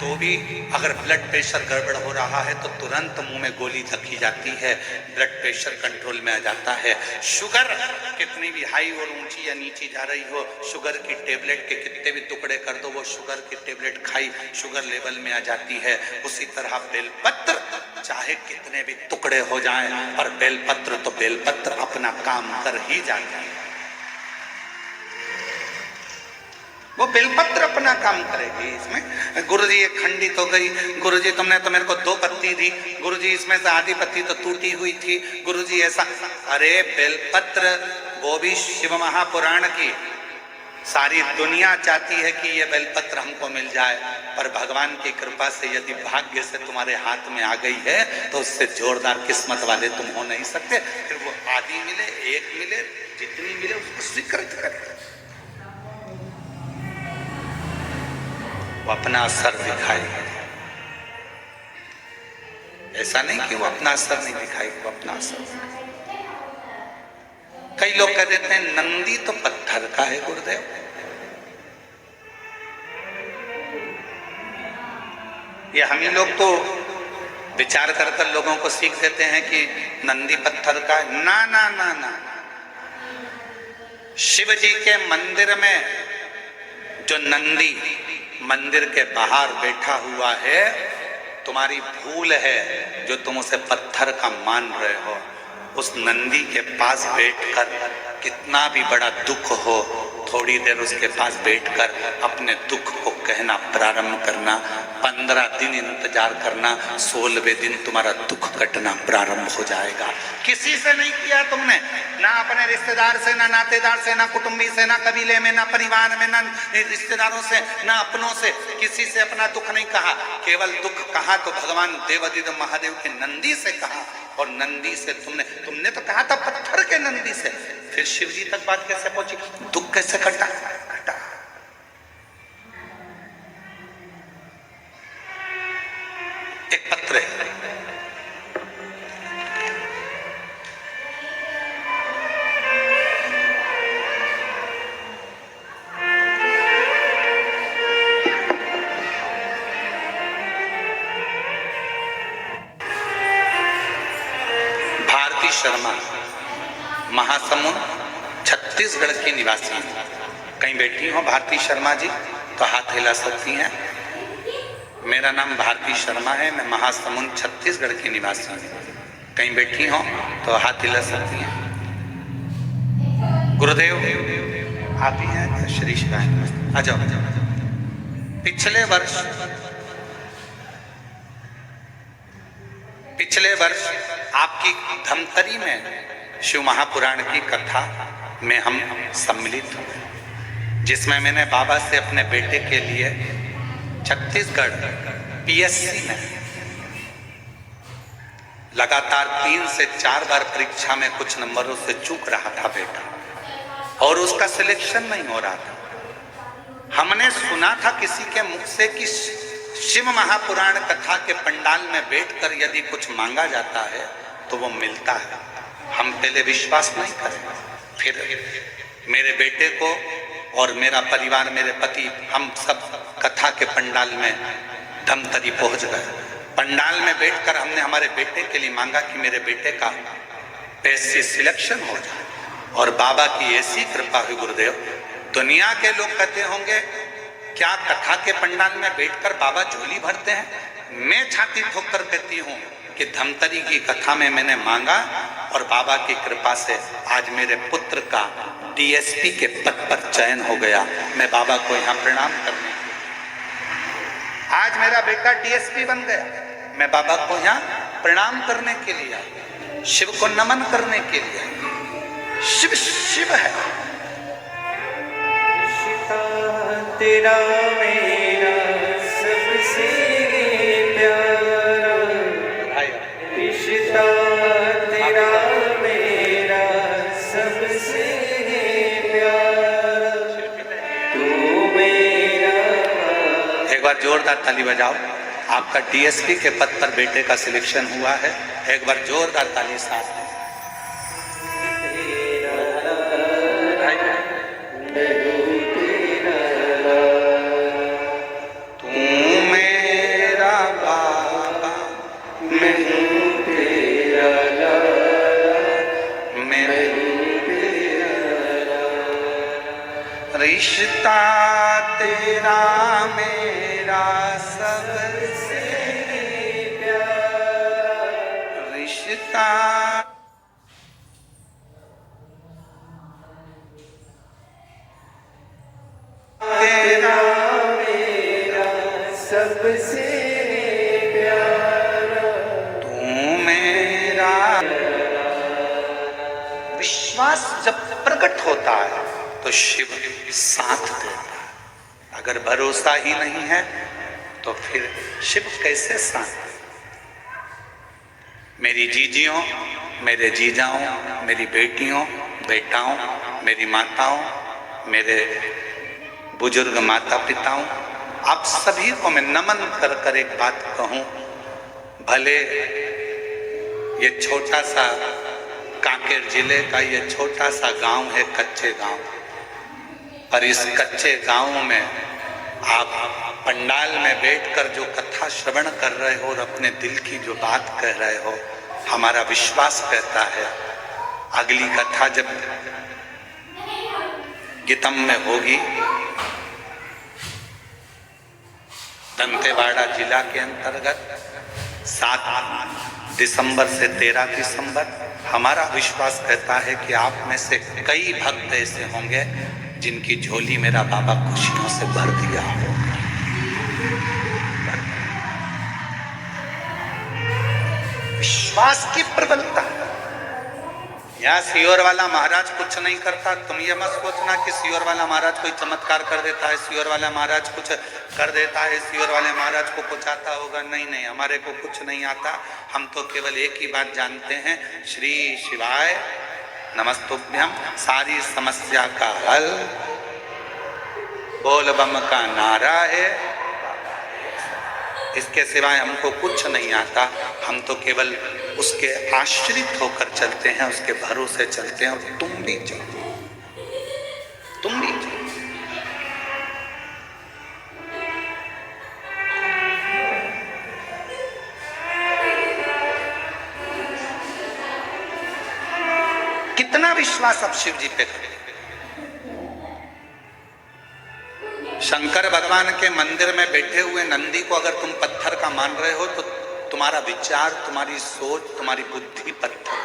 तो भी अगर ब्लड प्रेशर गड़बड़ हो रहा है तो तुरंत मुंह में गोली रखी जाती है, ब्लड प्रेशर कंट्रोल में आ जाता है। शुगर कितनी भी हाई और ऊंची या नीची जा रही हो, शुगर की टेबलेट के कितने भी टुकड़े कर दो, वो शुगर की टेबलेट खाई, शुगर लेवल में आ जाती है। उसी तरह बेलपत्र चाहे कितने भी टुकड़े हो जाएं, और बेलपत्र तो बेलपत्र अपना काम कर ही जाता है। वो बेलपत्र अपना काम करेगी। इसमें गुरुजी ये खंडित हो गई, गुरुजी तुमने तो मेरे को 2 पत्ती दी, गुरुजी इसमें से आधी पत्ती तो टूटी हुई थी, गुरुजी ऐसा। अरे बेलपत्र वो भी शिव महापुराण की, सारी दुनिया चाहती है कि ये बेलपत्र हमको मिल जाए, पर भगवान की कृपा से यदि भाग्य से तुम्हारे हाथ में आ गई है तो उससे जोरदार किस्मत वाले तुम हो नहीं सकते। फिर वो आधी मिले, 1 मिले, जितनी मिले उसको स्वीकृत करें, वो अपना असर दिखाएगी। ऐसा नहीं कि वो अपना असर नहीं दिखाएगी, वो अपना असर। कई लोग कह देते हैं नंदी तो पत्थर का है गुरुदेव, ये हम ही लोग तो विचार कर कर लोगों को सीख देते हैं कि नंदी पत्थर का है। ना ना ना ना, शिव जी के मंदिर में जो नंदी मंदिर के बाहर बैठा हुआ है, तुम्हारी भूल है जो तुम उसे पत्थर का मान रहे हो। उस नंदी के पास बैठकर कितना भी बड़ा दुख हो थोड़ी देर उसके पास बैठकर अपने दुख को कहना प्रारंभ करना। 15 दिन इंतजार करना, 16वें दिन तुम्हारा दुख कटना प्रारंभ हो जाएगा। किसी से नहीं किया तुमने, ना अपने रिश्तेदार से, ना नातेदार से, ना कुटुंबी से, ना कबीले में, ना परिवार में, ना रिश्तेदारों से, ना अपनों से, किसी से अपना दुख नहीं कहा। केवल दुख कहा तो भगवान देवाधिदेव महादेव के नंदी से कहा, और नंदी से तुमने तो कहा था पत्थर के नंदी से। फिर शिव जी तक बात कैसे पहुंची, दुख कैसे कटा? एक पत्र है, भारती शर्मा, महासमुंद, छत्तीसगढ़ की निवासी हैं। कहीं बैठी हो भारती शर्मा जी तो हाथ हिला सकती हैं। मेरा नाम भारती शर्मा है, मैं महासमुंद छत्तीसगढ़ की निवासी हूँ। कहीं बैठी हो तो हाथ हिला सकती हैं। गुरुदेव आप ही हैं? श्री शिवाय नमस्ते। आ जाओ। पिछले वर्ष आपकी धमतरी में शिव महापुराण की कथा में हम सम्मिलित हुए, जिसमें मैंने बाबा से अपने बेटे के लिए छत्तीसगढ़ पीएससी में लगातार 3 से 4 बार परीक्षा में कुछ नंबरों से चूक रहा था बेटा, और उसका सिलेक्शन नहीं हो रहा था। हमने सुना था किसी के मुख से कि शिव महापुराण कथा के पंडाल में बैठकर यदि कुछ मांगा जाता है तो वो मिलता है। हम पहले विश्वास नहीं करें, फिर मेरे बेटे को और मेरा परिवार, मेरे पति, हम सब कथा के पंडाल में धमतरी पहुंच गए। पंडाल में बैठकर हमने हमारे बेटे के लिए मांगा कि मेरे बेटे का पीएससी सिलेक्शन हो जाए, और बाबा की ऐसी कृपा हुई गुरुदेव। दुनिया के लोग कहते होंगे क्या कथा के पंडाल में बैठकर बाबा झोली भरते हैं? मैं छाती ठोककर कहती हूँ कि धमतरी की कथा में मैंने मांगा, और बाबा की कृपा से आज मेरे पुत्र का डीएसपी के पद पर चयन हो गया। मैं बाबा को यहाँ प्रणाम करने, आज मेरा बेटा डीएसपी बन गया। मैं बाबा को यहाँ प्रणाम करने के लिए आया, शिव को नमन करने के लिए आया। शिव शिव है। तेरा मेरा सबसे प्यारा रिश्ता, तेरा मेरा सबसे प्यारा, तू मेरा। एक बार जोरदार ताली बजाओ। आपका डीएसपी के पद पर बेटे का सिलेक्शन हुआ है। एक बार जोरदार ताली साथ। रिश्ता तेरा मेरा सबसे प्यारा, रिश्ता तेरा मेरा सबसे प्यारा, तू मेरा। विश्वास जब प्रकट होता है तो शिव साथ देता है। अगर भरोसा ही नहीं है तो फिर शिव कैसे साथ? मेरी जीजियों, मेरे जीजाओं, मेरी बेटियों, बेटाओं, मेरी माताओं, मेरे बुजुर्ग माता पिताओं, आप सभी को मैं नमन कर कर एक बात कहूं। भले ये छोटा सा कांकेर जिले का ये छोटा सा गांव है, कच्चे गांव, पर इस कच्चे गांव में आप पंडाल में बैठकर जो कथा श्रवण कर रहे हो और अपने दिल की जो बात कह रहे हो, हमारा विश्वास कहता है अगली कथा जब गीतम में होगी, दंतेवाड़ा जिला के अंतर्गत 7 दिसंबर से 13 दिसंबर, हमारा विश्वास कहता है कि आप में से कई भक्त ऐसे होंगे जिनकी झोली मेरा बाबा खुशियों से भर दिया हो। विश्वास की प्रबलता। यहाँ सियोर वाला महाराज कुछ नहीं करता, तुम ये मत सोचना कि सियोर वाला महाराज कोई चमत्कार कर देता है, सियोर वाला महाराज कुछ कर देता है, सियोर वाले महाराज को कुछ आता होगा। नहीं नहीं, हमारे को कुछ नहीं आता। हम तो केवल एक ही बात जानते हैं, श्री शिवाय नमस्तुभ्यम, सारी समस्या का हल बोल बम का नारा है। इसके सिवाय हमको कुछ नहीं आता। हम तो केवल उसके आश्रित होकर चलते हैं, उसके भरोसे चलते हैं। और तुम भी चलो, तुम भी चलो। कितना विश्वास अब शिव जी पे करें। शंकर भगवान के मंदिर में बैठे हुए नंदी को अगर तुम पत्थर का मान रहे हो तो तुम्हारा विचार, तुम्हारी सोच, तुम्हारी बुद्धि पत्थर।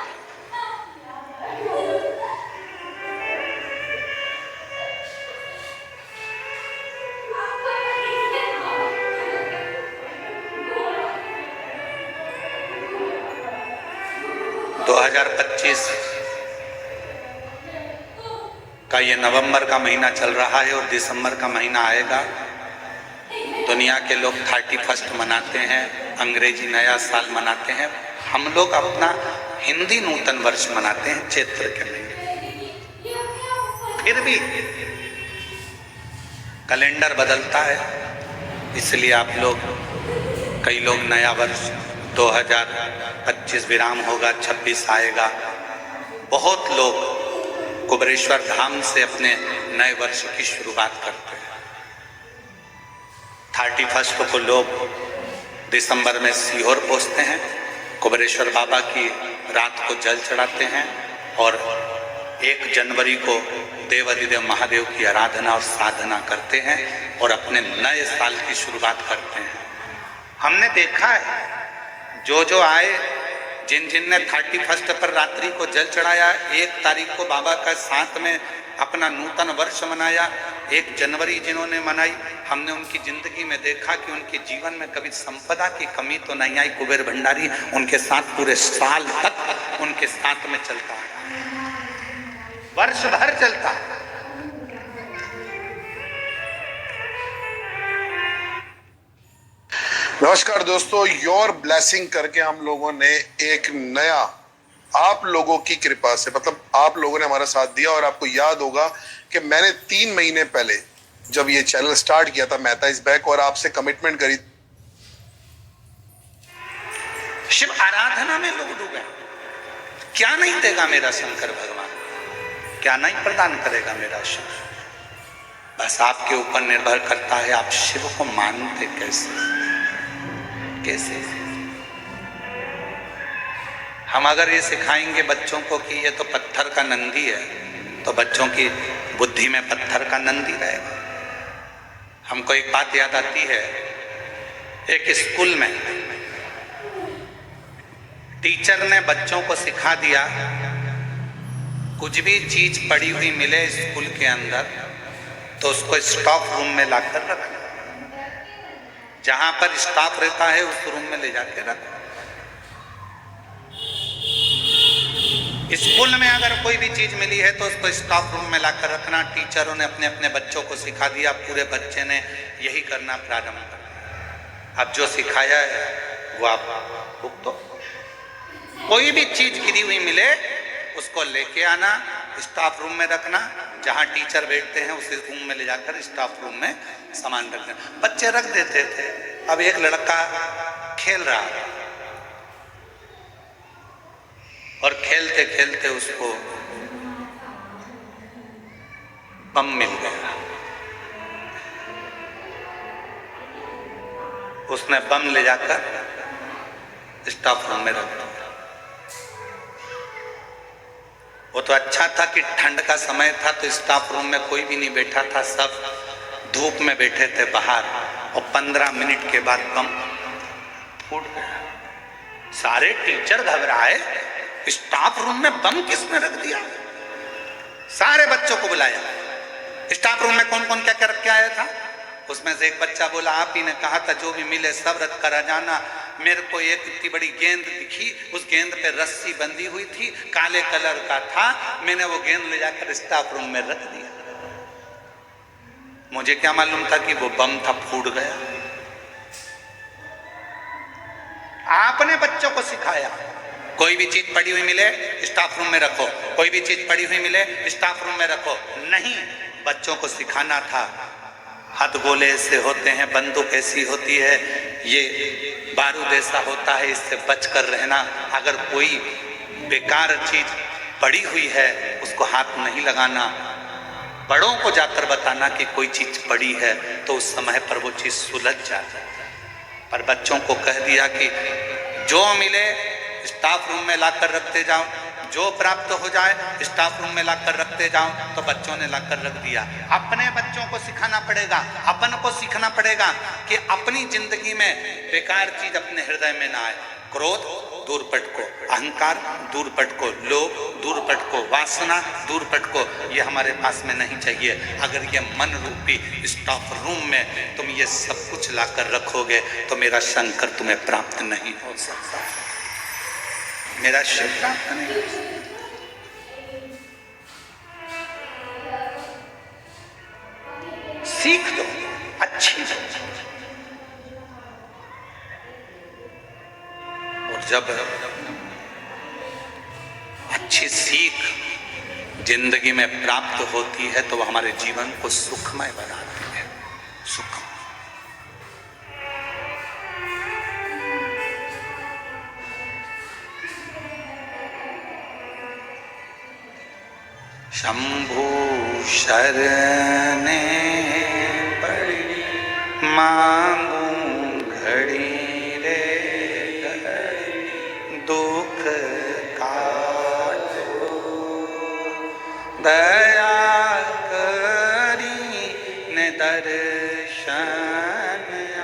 दो 2025 का ये नवंबर का महीना चल रहा है और दिसंबर का महीना आएगा। दुनिया के लोग 31 मनाते हैं, अंग्रेजी नया साल मनाते हैं। हम लोग अपना हिंदी नूतन वर्ष मनाते हैं चैत्र के महीने। फिर भी कैलेंडर बदलता है, इसलिए आप लोग, कई लोग नया वर्ष 2025 विराम होगा, 26 आएगा। बहुत लोग कुबेरेश्वर धाम से अपने नए वर्ष की शुरुआत करते हैं। 31 को लोग दिसंबर में सीहोर पहुंचते हैं, कुबेरेश्वर बाबा की रात को जल चढ़ाते हैं और 1 जनवरी को देवाधिदेव महादेव की आराधना और साधना करते हैं और अपने नए साल की शुरुआत करते हैं। हमने देखा है, जो आए, जिन ने 31 पर रात्रि को जल चढ़ाया, 1 तारीख को बाबा का साथ में अपना नूतन वर्ष मनाया, 1 जनवरी जिन्होंने मनाई, हमने उनकी जिंदगी में देखा कि उनके जीवन में कभी संपदा की कमी तो नहीं आई। कुबेर भंडारी उनके साथ पूरे साल तक उनके साथ में चलता है, वर्ष भर चलता है। नमस्कार दोस्तों, योर ब्लेसिंग करके हम लोगों ने एक नया, आप लोगों की कृपा से, मतलब आप लोगों ने हमारा साथ दिया। और आपको याद होगा कि मैंने 3 महीने पहले जब ये चैनल स्टार्ट किया था मेहता इज बैक, और आपसे कमिटमेंट करी, शिव आराधना में लोग डूबे। क्या नहीं देगा मेरा शंकर भगवान, क्या नहीं प्रदान करेगा मेरा शिव। बस आपके ऊपर निर्भर करता है, आप शिव को मानते कैसे। हम अगर ये सिखाएंगे बच्चों को कि ये तो पत्थर का नंदी है, तो बच्चों की बुद्धि में पत्थर का नंदी रहेगा। हमको एक बात याद आती है, एक स्कूल में टीचर ने बच्चों को सिखा दिया, कुछ भी चीज पड़ी हुई मिले स्कूल के अंदर तो उसको स्टॉक रूम में लाकर रखना। जहां पर स्टाफ रहता है उस रूम में ले जाके रखो। स्कूल में अगर कोई भी चीज मिली है तो उसको स्टाफ रूम में लाकर रखना। टीचरों ने अपने अपने बच्चों को सिखा दिया, पूरे बच्चे ने यही करना प्रारंभ कर। अब जो सिखाया है वो आप भुगतो। कोई भी चीज गिरी हुई मिले उसको लेके आना, स्टाफ रूम में रखना। जहां टीचर बैठते हैं उस रूम में ले जाकर स्टाफ रूम में सामान रख देना। बच्चे रख देते थे। अब एक लड़का खेल रहा था और खेलते खेलते उसको बम मिल गया। उसने बम ले जाकर स्टाफ रूम में रख दिया। वो तो अच्छा था कि ठंड का समय था तो स्टाफ रूम में कोई भी नहीं बैठा था, सब धूप में बैठे थे बाहर। और 15 मिनट के बाद बम फूट गया। सारे टीचर घबराए, स्टाफ रूम में बम किसने रख दिया। सारे बच्चों को बुलाया, स्टाफ रूम में कौन कौन क्या क्या रख के आया था? उसमें से एक बच्चा बोला, आप ही ने कहा था जो भी मिले सब रख कर आ जाना। मेरे को एक इतनी बड़ी गेंद दिखी, उस गेंद पे रस्सी बंधी हुई थी, काले कलर का था, मैंने वो गेंद ले जाकर स्टाफ रूम में रख दिया। मुझे क्या मालूम था कि वो बम था, फूट गया। आपने बच्चों को सिखाया कोई भी चीज पड़ी हुई मिले स्टाफ रूम में रखो, कोई भी चीज पड़ी हुई मिले स्टाफ रूम में रखो। नहीं, बच्चों को सिखाना था हथगोले ऐसे होते हैं, बंदूक ऐसी होती है, ये बारूद ऐसा होता है, इससे बचकर रहना। अगर कोई बेकार चीज पड़ी हुई है उसको हाथ नहीं लगाना। बड़ों को जाकर बताना कि कोई चीज पड़ी है तो उस समय पर वो चीज सुलझ जाती है। पर बच्चों को कह दिया कि जो मिले स्टाफ रूम में लाकर रखते जाओ, जो प्राप्त हो जाए स्टाफ रूम में लाकर रखते जाओ। तो बच्चों ने लाकर रख दिया। अपने बच्चों को सिखाना पड़ेगा, अपन को सीखना पड़ेगा कि अपनी जिंदगी में बेकार चीज अपने हृदय में ना आए। क्रोध दूर पटको, अहंकार दूर पटको, लोभ दूर पटको, वासना दूर पटको, ये हमारे पास में नहीं चाहिए। अगर ये मन रूपी स्टाफ रूम में तुम ये सब कुछ लाकर रखोगे तो मेरा शंकर तुम्हें प्राप्त नहीं हो सकता, मेरा शिव प्राप्त नहीं हो सकता। सीख दो, अच्छी दो। और जब अच्छी सीख जिंदगी में प्राप्त होती है तो वह हमारे जीवन को सुखमय बनाती है। सुख शंभु शरणे पड़ी मांगू घड़ी रे घड़ी, दुख काटो दया करी ने दर्शन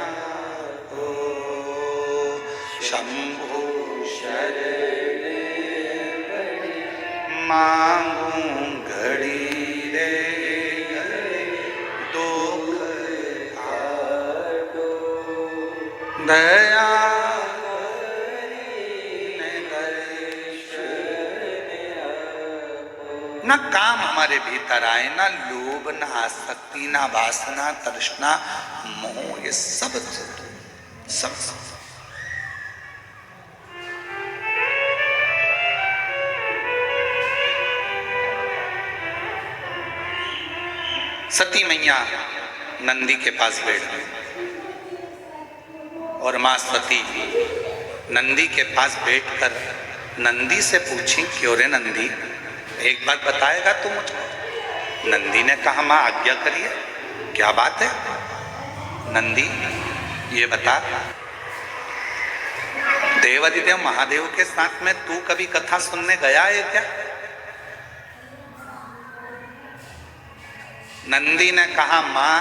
आपो। शंभु शरणे पड़ी मांगू घड़ी रे घड़ी, दुख काटो दया न। काम हमारे भीतर आए, ना लोभ, ना आसक्ति, ना वासना, तृष्णा, मोह, ये सब सब सती मैया नंदी के पास बैठ गई और मां सती नंदी के पास बैठकर नंदी से पूछी, क्यों रे नंदी, एक बात बताएगा तू मुझको? नंदी ने कहा, मां आज्ञा करिए, क्या बात है? नंदी ये बता, देवाधिदेव महादेव के साथ में तू कभी कथा सुनने गया है क्या? नंदी ने कहा, मां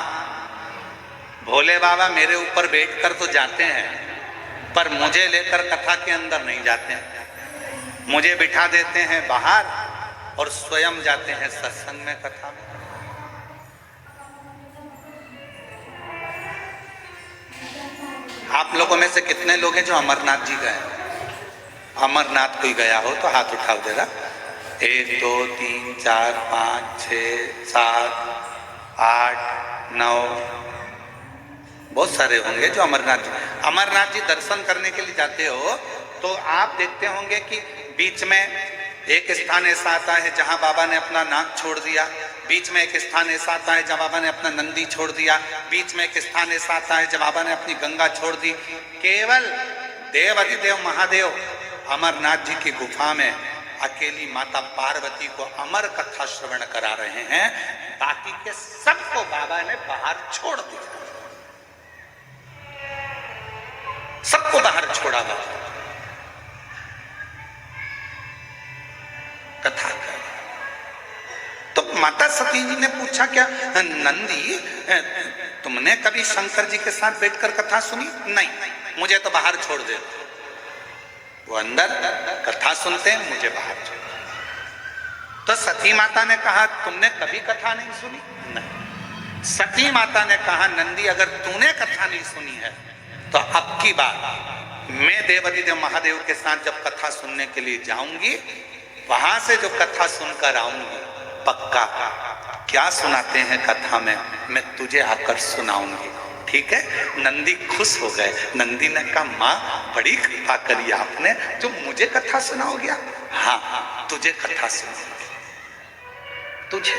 भोले बाबा मेरे ऊपर बैठकर तो जाते हैं पर मुझे लेकर कथा के अंदर नहीं जाते हैं। मुझे बिठा देते हैं बाहर और स्वयं जाते हैं सत्संग में, कथा में। आप लोगों में से कितने लोग हैं जो अमरनाथ जी गए? अमरनाथ कोई गया हो तो हाथ उठाओ जरा। 1 2 3 4 5 6 7 8 9, बहुत सारे होंगे जो अमरनाथ जी दर्शन करने के लिए जाते हो तो आप देखते होंगे कि बीच में एक स्थान ऐसा आता है जहां बाबा ने अपना नाक छोड़ दिया, बीच में एक स्थान ऐसा आता है जहां बाबा ने अपना नंदी छोड़ दिया, बीच में एक स्थान ऐसा आता है जहां बाबा ने अपनी गंगा छोड़ दी। केवल देवाधिदेव महादेव अमरनाथ जी की गुफा में अकेली माता पार्वती को अमर कथा श्रवण करा रहे हैं, बाकी के सबको बाबा ने बाहर छोड़ दिया, सबको बाहर छोड़ा बाबा कथा कर। तो माता सती जी ने पूछा, क्या नंदी तुमने कभी शंकर जी के साथ बैठकर कथा सुनी? नहीं, मुझे तो बाहर छोड़ दे। वो अंदर कथा सुनते हैं, मुझे बाहर छोड़। तो सती माता ने कहा तुमने कभी कथा नहीं सुनी? नहीं। सती माता ने कहा नंदी अगर तूने कथा नहीं सुनी है तो अब की बार मैं देवादिदेव महादेव के साथ जब कथा सुनने के लिए जाऊंगी, वहां से जो कथा सुनकर आऊंगी, पक्का क्या सुनाते हैं कथा में मैं तुझे आकर सुनाऊंगी, ठीक है? नंदी खुश हो गए। नंदी ने कहा माँ बड़ी कृपा करी आपने, जो मुझे कथा सुनाओगे? हाँ तुझे कथा सुनाऊंगी, तुझे।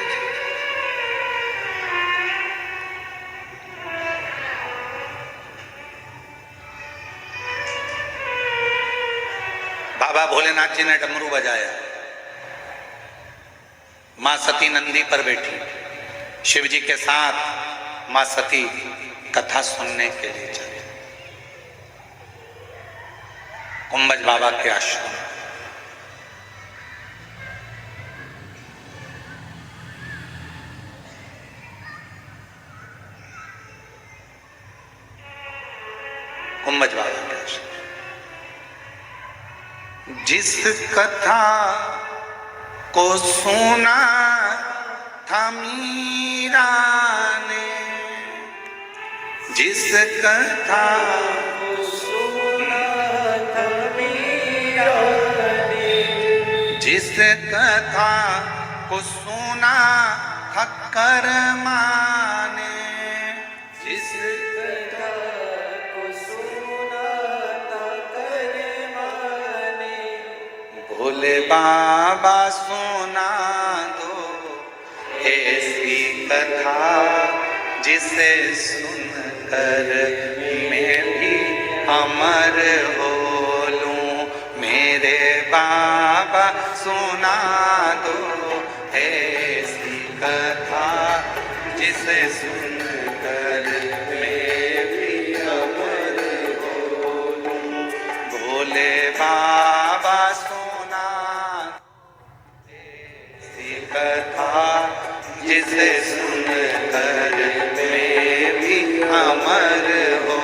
बाबा भोलेनाथ जी ने डमरू बजाया, मां सती नंदी पर बैठी, शिव जी के साथ मां सती कथा सुनने के लिए चले कुंभज बाबा के आश्रम। कुंभज बाबा के आश्रम। जिस कथा को सुना था मीरा ने, जिस कथा को सुना था मीरा ने, जिस कथा को सुना था कर्मा ने, जिस कथा को सुना था कर्मा ने, भोले बाबा सुना दो ऐसी कथा जिसे सुनकर मैं भी अमर हो लूं। मेरे बाबा सुना दो ऐसी कथा जिसे सुनकर मैं भी अमर हो लूं। भोले बाबा सुना ऐसी कथा जिसे सुनकर मैं भी अमर हो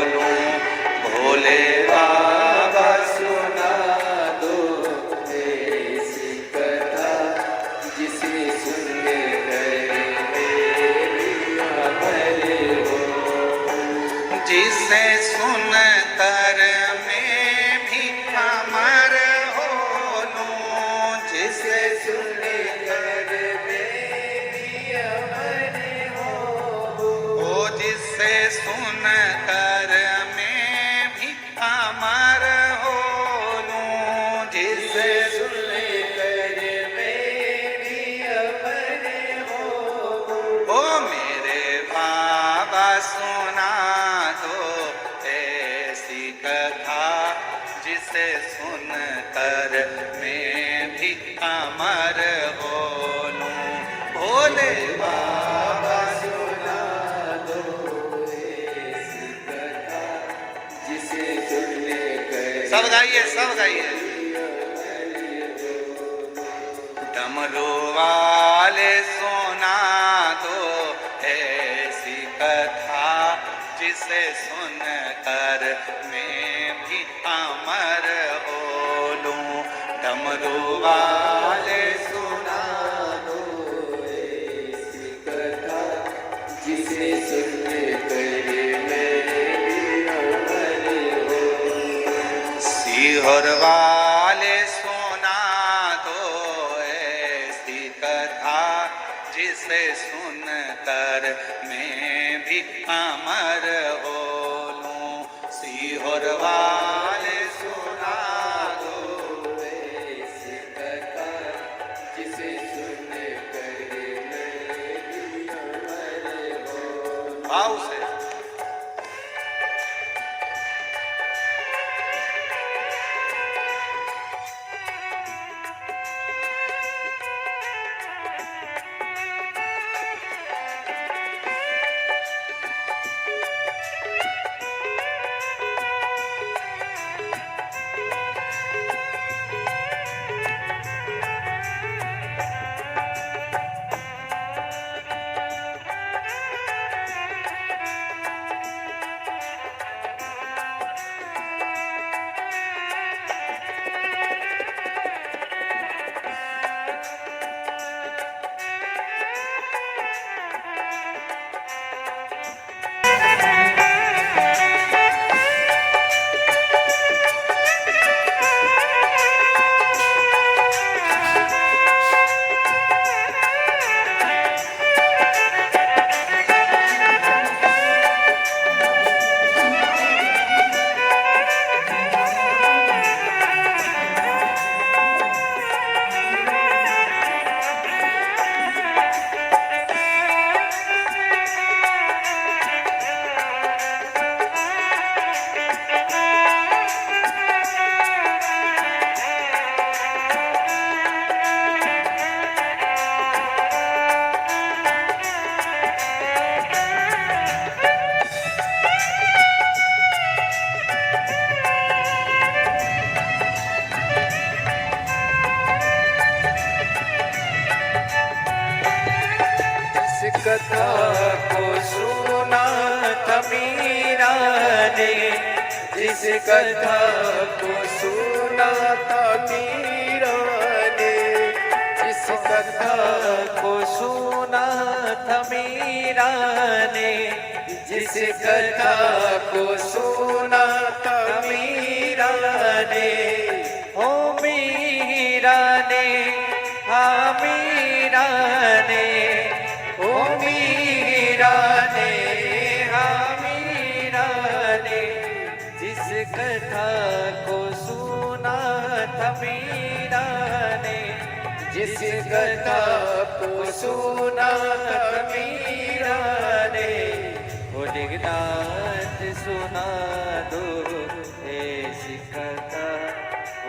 लूं। भोले बाबा सुना दो ऐसी कथा जिसे सुनकर मेरी अमर हो, जिसे सुनकर मैं भी अमर हो लूं। जिसे सुनकर मेरी अमर हो, ओ जिसे सुनकर मैं भी अमर हो लूं। जिसे सुनकर मेरी अमर हो, ओ मेरे बाबा सुना दो ऐसी कथा जिसे सुनकर मैं भी अमर हो लूं। भोले बाबा सुना दो ऐसी कथा जिसे सुनकर सब गाइए, सब गाइए। डमरू वाले सुना दो ऐसी कथा जिसे सुनकर मैं भी अमर हो लूं। डमरू वाले सुना दो ऐसी कथा जिसे सुनकर मेरी अमर हो, सीहोर वाले सुना दो ऐसी कथा जिसे सुनकर मैं भी अमर हो लूं। सीहोर वाले सुना दो ऐसी कथा जिसे सुनकर मेरी अमर हो, भाव से। कथा को सुना था मीरा ने, जिस कथा को सुना था मीरा ने, जिस कथा को सुना था मीरा ने, जिस कथा को सुना था मीरा ने, ओ मीरा ने, हाँ मीरा ने, ओ मीरा ने, हाँ मीरा ने, जिस कथा को सुना था मीरा ने, जिस कथा को सुना था मीरा ने, ओ जगन्नाथ सुना दो ऐसी कथा,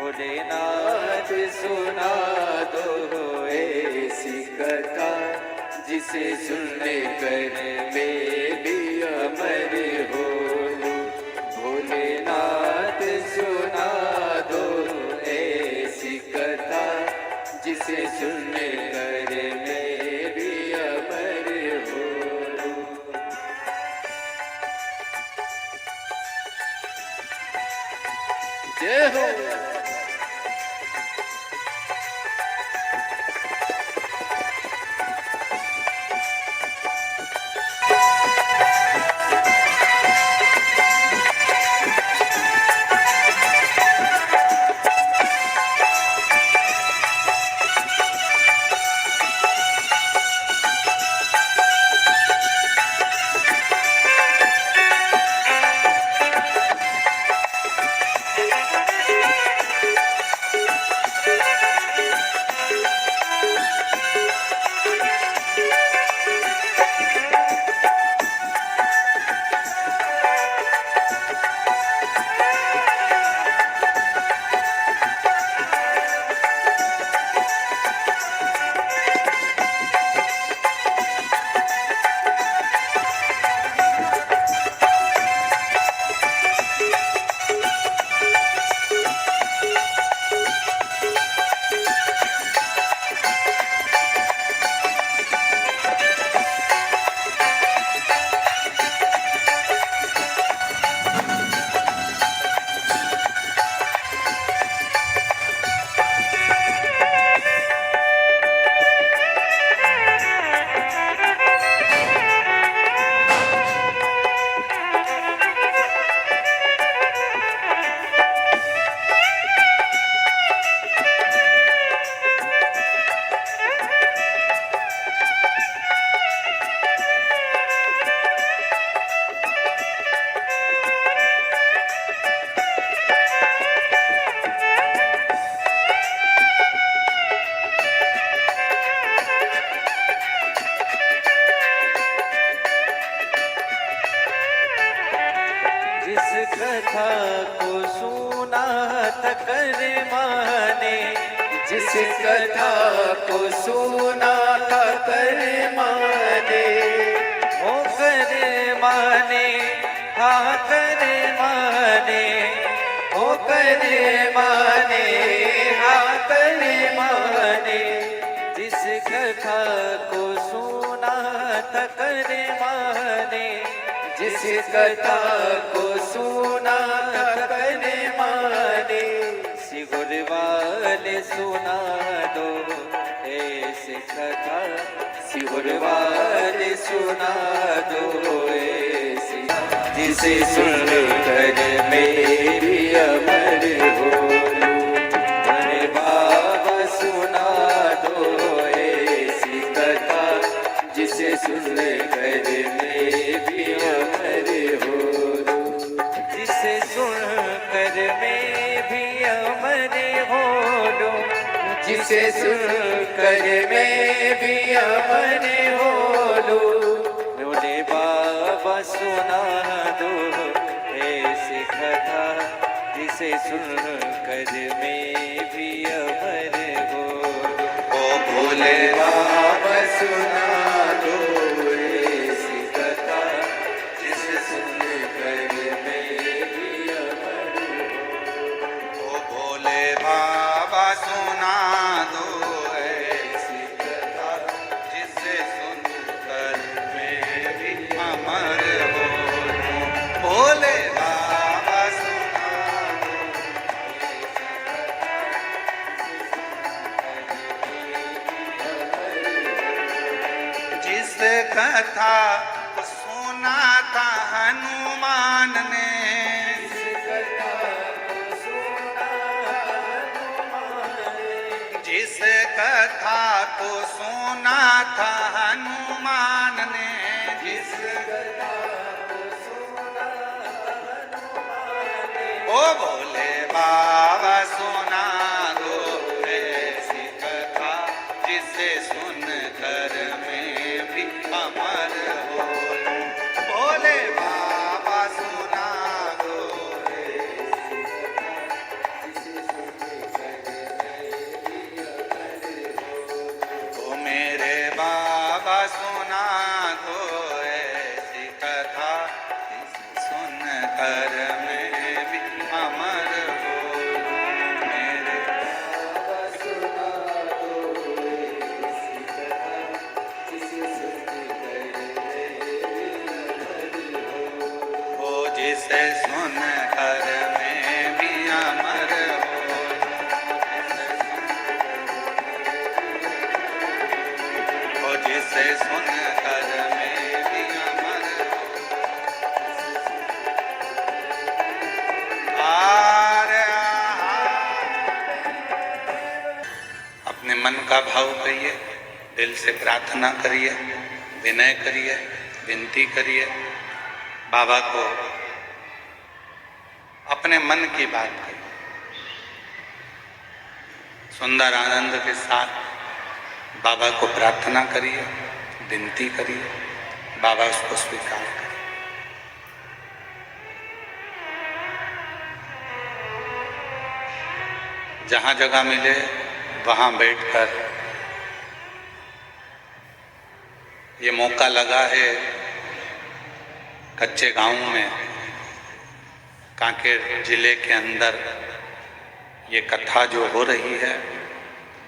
ओ जगन्नाथ सुना दो ऐसी कथा, जिसे सुनने कर मैं भी अमर हो लूं। भोलेनाथ सुना दो ऐसी कथा, जिसे सुनने कर मैं भी अमर हो लूं। जय हो। कथा को सुना था कर माने, जिस कथा को सुना था कर माने, ओ कर माने, हाँ कर माने, ओ कर माने, हाँ कर माने, जिस कथा को सुना था कर माने, जिस कथा को सुना था कर माने, सिगुर वाले सुना दो ऐसे कथा, सिगुर वाले सुना दो ऐसी, जिसे सुन कर मेरी अमर हो लूं। अरे बाबा सुना दो ऐसी कथा, जिसे सुन कर मैं भी अमर हो लूं। जिसे सुन कर मैं भी अमर हो लूं, जिसे सुन कर मैं भी अमर हो लूं। बोले बाबा सुना दो ऐसी कथा, जिसे सुन कर मैं भी अमर हो लूं। ओ भोले बाबा सुना दो ऐसी कथा, जिसे सुन कर मैं भी अमर हो। ओ भोले बाबा सुना दो ऐसी कथा, जिसे सुनकर कथा को सुना था हनुमान ने, जिस कथा को सुना था हनुमान ने, जिस कथा को सुना ओ भोले बाबा सुना दो ऐसी कथा जिसे सुन कर मैं भी अमर हो लूं। भोले बाबा सुना दो ओ मेरे बाबा सुना दो ऐसी कथा जिसे सुन कर मैं भी अमर हो लूं। मेरे बाबा सुना दो ऐसी कथा जिसे सुन कर ओ जिसे सुन कर मैं भी अमर हो ओ जिसे सुन कर मैं भी अमर अपने मन का भाव कहिए, दिल से प्रार्थना करिए, विनय करिए, विनती करिए बाबा को, अपने मन की बात करिए सुंदर आनंद के साथ बाबा को प्रार्थना करिए, विनती करिए, बाबा उसको स्वीकार करें। जहाँ जगह मिले वहाँ बैठकर, ये मौका लगा है कच्चे गांव में, कांकेर जिले के अंदर ये कथा जो हो रही है,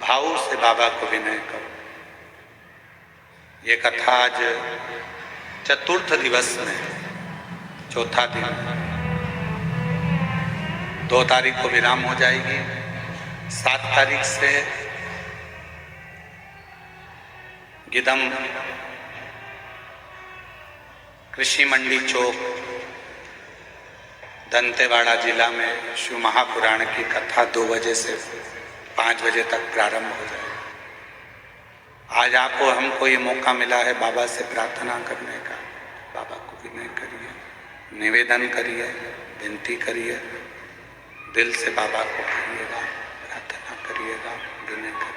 भाव से बाबा को विनय करो। ये कथा आज चतुर्थ दिवस में, चौथा दिन, 2 तारीख को विराम हो जाएगी। 7 तारीख से गिदम कृषि मंडी चौक दंतेवाड़ा जिला में शिव महापुराण की कथा 2 बजे से 5 बजे तक प्रारंभ हो जाए। आज आपको हमको ये मौका मिला है बाबा से प्रार्थना करने का। बाबा को विनय करिए, निवेदन करिए, विनती करिए, दिल से बाबा को कहिएगा, प्रार्थना करिएगा, विनय करिएगा।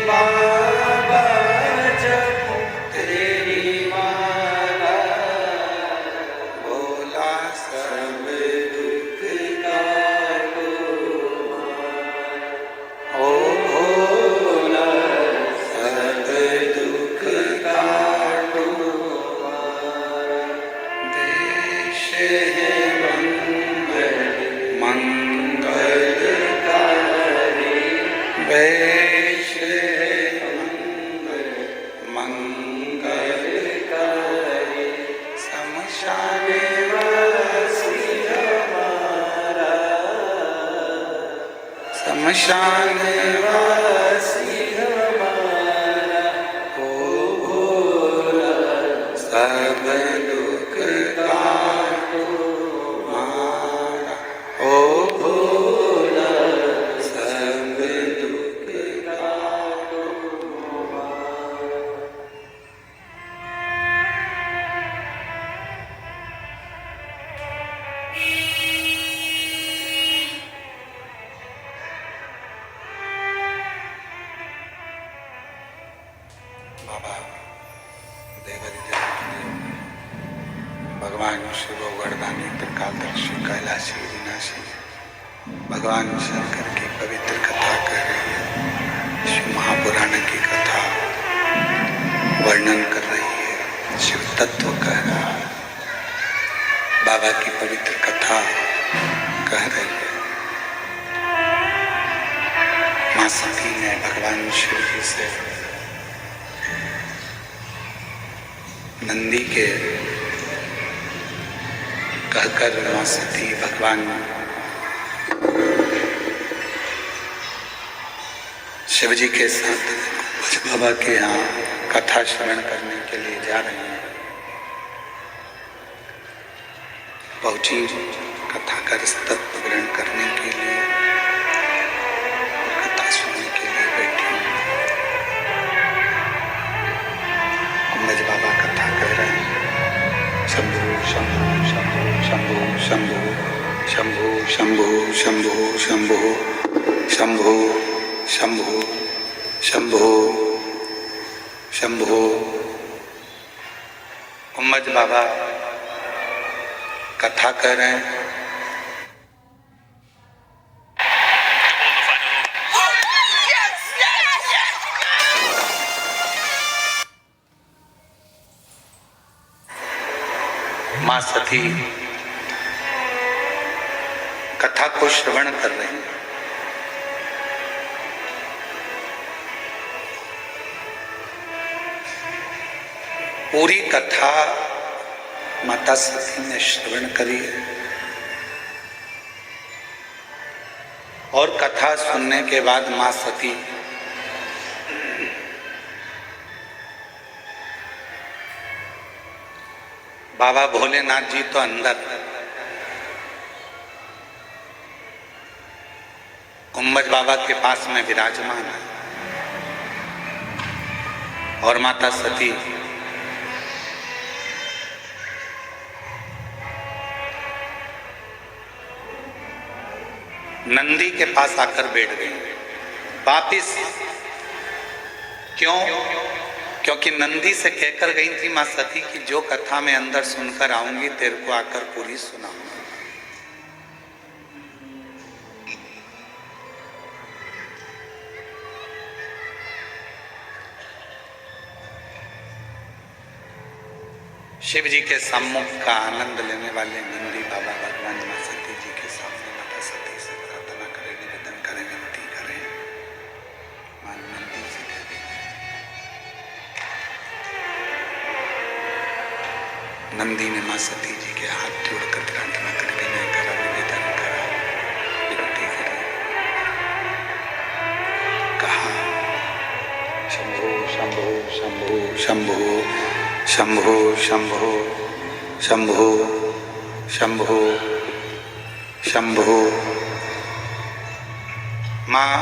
बाबा मंगल करे शमशाने वासी हमारा, शमशाने वासी हमारा, ओ भोला सब दुख काटो मारा, ओ भोला सब दुख काटो मारा। बाबा देवरी जगन्नाथ, भगवान शिव वरदानी त्रिकालदर्शी कैलाशी विनाशी भगवान शंकर की पवित्र कथा कर रही है। शिव महापुराण की कथा वर्णन कर रही है, शिव तत्व कह रहा है, बाबा की पवित्र कथा कह रही है। माँ सती ने भगवान शिव जी से नंदी के कहकर माँ सती भगवान शिव जी के साथ बाबा के यहाँ कथा श्रवण करने के लिए जा रही हैं। पहुंची कथा का तत्व ग्रहण करने के लिए, कथा सुनने के लिए बैठी। कुंभज बाबा कथा कह रहे हैं, शंभु शंभु शंभु शंभु शंभु शंभु शंभु शंभु शंभु शंभु शंभु शंभु शंभु। कुंभज बाबा कथा कर रहे हैं। माँ सती कथा को श्रवण कर रहे हैं। पूरी कथा माता सती ने श्रवण करी है और कथा सुनने के बाद माँ सती बाबा भोलेनाथ जी तो अंदर, कुंभज बाबा के पास में विराजमान है और माता सती नंदी के पास आकर बैठ गई वापिस। क्यों? क्योंकि नंदी से कहकर गई थी माँ सती की जो कथा मैं अंदर सुनकर आऊंगी तेरे को आकर पूरी सुनाऊंगी। शिव जी के सम्मुख का आनंद लेने वाले नंदी बाबा भगवान माँ सती जी के सामने माता सती से प्रार्थना करें, निवेदन करें, विनती करें। मां नंदी से कहते नंदी ने माँ सती जी के हाथ जोड़कर प्रार्थना कर विनय करा, निवेदन करा, विनती करी, कहा शंभो शंभो शंभो शंभो शंभो शंभो शंभो शंभो शंभो। मां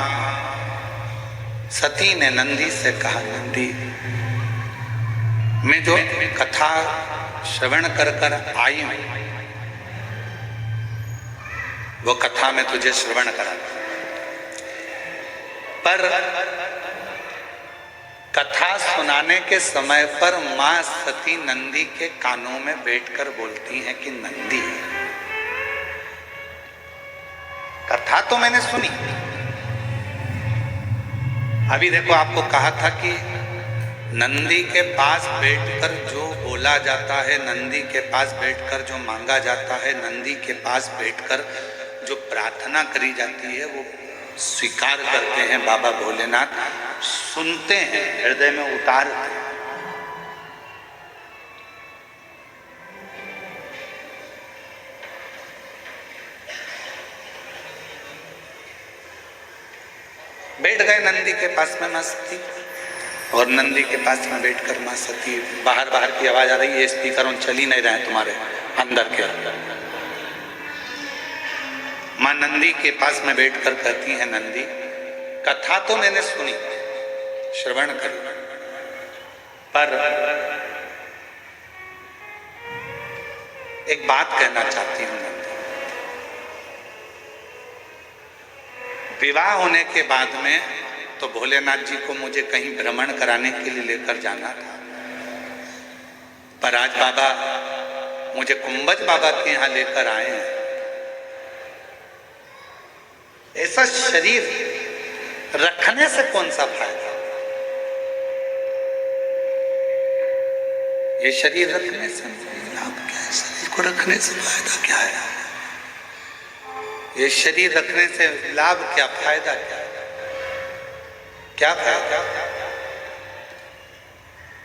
सती ने नंदी से कहा, नंदी मैं जो कथा श्रवण कर कर आई हूं वो कथा में तुझे श्रवण करा, पर कथा सुनाने के समय पर मां सती नंदी के कानों में बैठकर बोलती हैं कि नंदी कथा तो मैंने सुनी, अभी देखो आपको कहा था कि नंदी के पास बैठकर जो बोला जाता है, नंदी के पास बैठकर जो मांगा जाता है, नंदी के पास बैठकर जो प्रार्थना करी जाती है वो स्वीकार करते हैं बाबा भोलेनाथ, सुनते हैं, हृदय में उतारते हैं। गए नंदी के पास में माँ सती, और नंदी के पास में बैठकर माँ सती, बाहर बाहर की आवाज आ रही है, स्पीकर चल ही नहीं रहे तुम्हारे अंदर के। माँ नंदी के पास में बैठकर कहती है, नंदी कथा तो मैंने सुनी, श्रवण करी, पर एक बात कहना चाहती हूं नंदी। विवाह होने के बाद में तो भोलेनाथ जी को मुझे कहीं भ्रमण कराने के लिए लेकर जाना था, पर आज बाबा मुझे कुंभज बाबा के यहां लेकर आए हैं। ऐसा शरीर रखने से कौन सा फायदा? ये शरीर रखने से लाभ क्या है? शरीर को रखने से फायदा क्या है? ये शरीर रखने से लाभ क्या, फायदा क्या? क्या फायदा?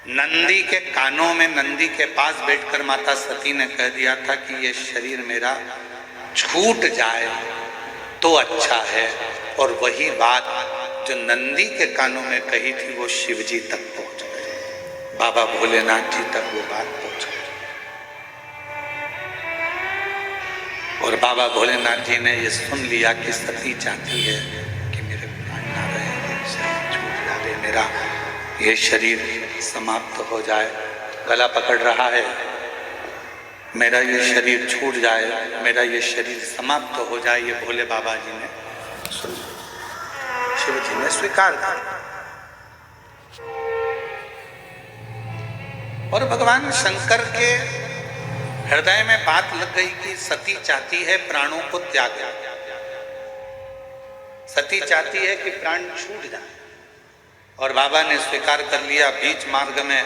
नंदी के कानों में, नंदी के पास बैठकर माता सती ने कह दिया था कि ये शरीर मेरा छूट जाए तो अच्छा है, और वही बात जो नंदी के कानों में कही थी वो शिव जी तक पहुंच गई, बाबा भोलेनाथ जी तक वो बात पहुंच गई। और बाबा भोलेनाथ जी ने ये सुन लिया कि सती चाहती है कि मेरे प्राण ना रहे, शरीर छूट जाए, मेरा ये शरीर समाप्त हो जाए, गला पकड़ रहा है, मेरा ये शरीर छूट जाए, मेरा ये शरीर समाप्त हो जाए। ये भोले बाबा जी ने, शिव जी ने स्वीकार किया। और भगवान शंकर के हृदय में बात लग गई कि सती चाहती है प्राणों को त्याग, सती चाहती है कि प्राण छूट जाए, और बाबा ने स्वीकार कर लिया। बीच मार्ग में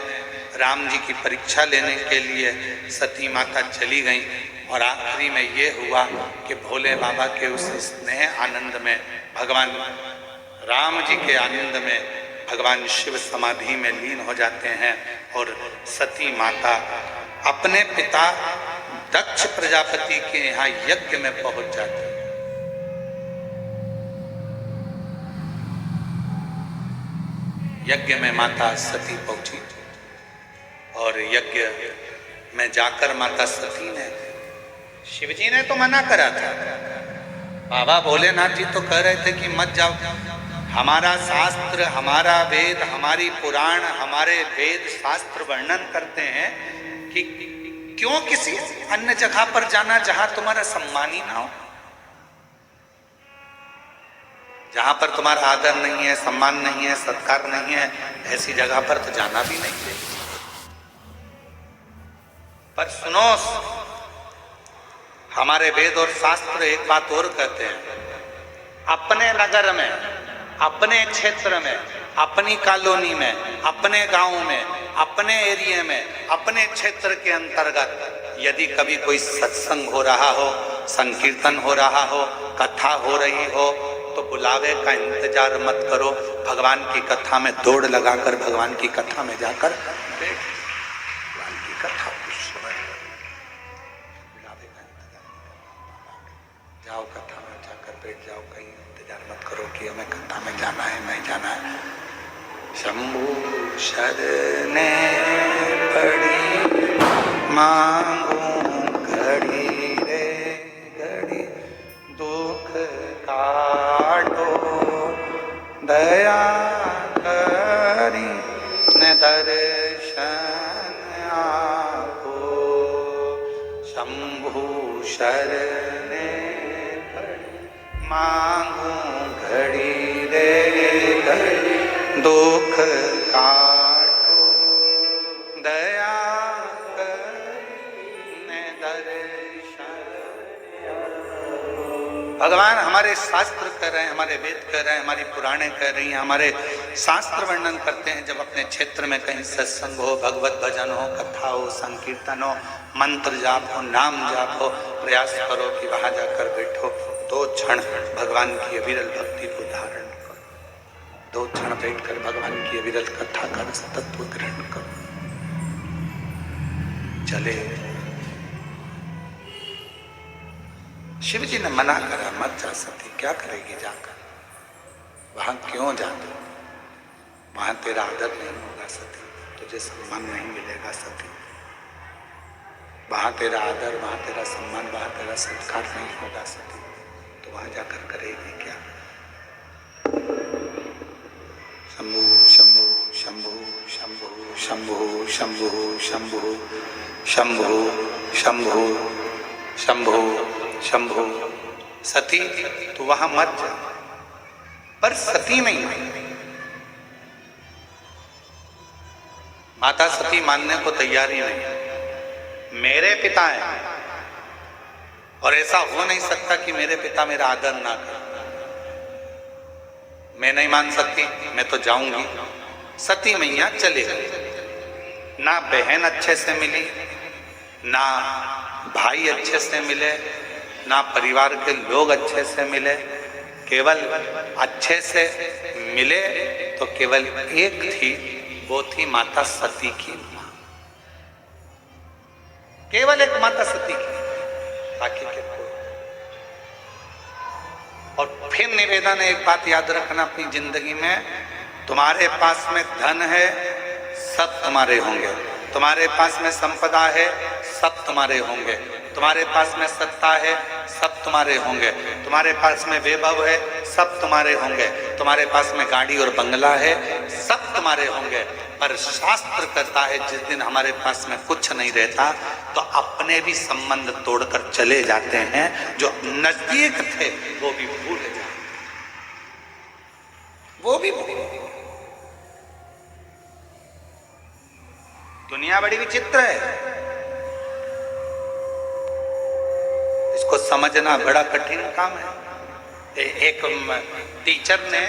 राम जी की परीक्षा लेने के लिए सती माता चली गई, और आखिरी में ये हुआ कि भोले बाबा के उस स्नेह आनंद में, भगवान राम जी के आनंद में भगवान शिव समाधि में लीन हो जाते हैं, और सती माता अपने पिता दक्ष प्रजापति के यहाँ यज्ञ में पहुंच जाती है। यज्ञ में माता सती पहुंची, और यज्ञ में जाकर माता सती ने, शिवजी ने तो मना करा था, बाबा भोलेनाथ जी तो कह रहे थे कि मत जाओ, हमारा शास्त्र, हमारा वेद, हमारी पुराण, हमारे वेद शास्त्र वर्णन करते हैं कि क्यों किसी अन्य जगह पर जाना जहां तुम्हारा सम्मान ही ना हो, जहां पर तुम्हारा आदर नहीं है, सम्मान नहीं है, सत्कार नहीं है, ऐसी जगह पर तो जाना भी नहीं चाहिए। पर सुनो, हमारे वेद और शास्त्र एक बात और कहते हैं, अपने नगर में, अपने क्षेत्र में, अपनी कॉलोनी में, अपने गांव में, अपने एरिया में, अपने क्षेत्र के अंतर्गत यदि कभी कोई सत्संग हो रहा हो, संकीर्तन हो रहा हो, कथा हो रही हो, तो बुलावे का इंतजार मत करो, भगवान की कथा में दौड़ लगाकर भगवान की कथा में जाकर बैठ, भगवान की कथा को श्रवण करो, बुलावे का इंतजार जाओ, कथा में जाकर बैठ जाओ, कहीं इंतजार मत करो कि हमें कथा में जाना है, नहीं जाना है। शंभु शरणे पड़ी मांगू घड़ी रे घड़ी, दुख काटो दया करी न दर्शन आपो, शंभु शरणे पड़ी मांगू घड़ी रे घड़ी, दुख काटो दया करी दर्शन। भगवान हमारे शास्त्र कह रहे हैं, हमारे वेद कह रहे हैं, हमारी पुराणे कह रही हैं, हमारे शास्त्र वर्णन करते हैं, जब अपने क्षेत्र में कहीं सत्संग हो, भगवत भजन हो, कथा हो, संकीर्तन हो, मंत्र जाप हो, नाम जाप हो, प्रयास करो कि वहां जाकर बैठो, 2 क्षण भगवान की अविरल भक्ति को धारण करो, 2 क्षण बैठकर भगवान की अविरल कथा का तत्व ग्रहण करो। चले, शिव जी ने मना करा, मत जा सती, क्या करेगी जाकर, वहाँ क्यों जाते? वहाँ तेरा आदर नहीं होगा सती, तुझे सम्मान नहीं मिलेगा सती। वहाँ तेरा आदर, वहाँ तेरा सम्मान, वहाँ तेरा संस्कार नहीं होगा सती, तो वहाँ जाकर करेगी क्या? शंभु शंभु शंभु शंभु शंभु शंभु शंभु शंभु शंभु शंभु शंभु। सती तो वहां मत जा, पर सती नहीं। माता सती मानने को तैयार ही नहीं। मेरे पिता हैं और ऐसा हो नहीं सकता कि मेरे पिता मेरा आदर ना करें। मैं नहीं मान सकती, मैं तो जाऊंगी। सती मैया चले गई। ना बहन अच्छे से मिली, ना भाई अच्छे से मिले, ना परिवार के लोग अच्छे से मिले। केवल अच्छे से मिले तो केवल एक थी, वो थी माता सती की मां। केवल एक माता सती की, बाकी के कोई। और फिर निवेदन है, एक बात याद रखना अपनी जिंदगी में, तुम्हारे पास में धन है सब तुम्हारे होंगे, तुम्हारे पास में संपदा है सब तुम्हारे होंगे, तुम्हारे पास में सत्ता है सब तुम्हारे होंगे, तुम्हारे पास में वैभव है सब तुम्हारे होंगे, तुम्हारे पास में गाड़ी और बंगला है सब तुम्हारे होंगे। पर शास्त्र कहता है जिस दिन हमारे पास में कुछ नहीं रहता तो अपने भी संबंध तोड़कर चले जाते हैं। जो नजदीक थे वो भी भूल जाते, वो भी भूल। दुनिया बड़ी विचित्र है, इसको समझना बड़ा कठिन काम है। एक टीचर ने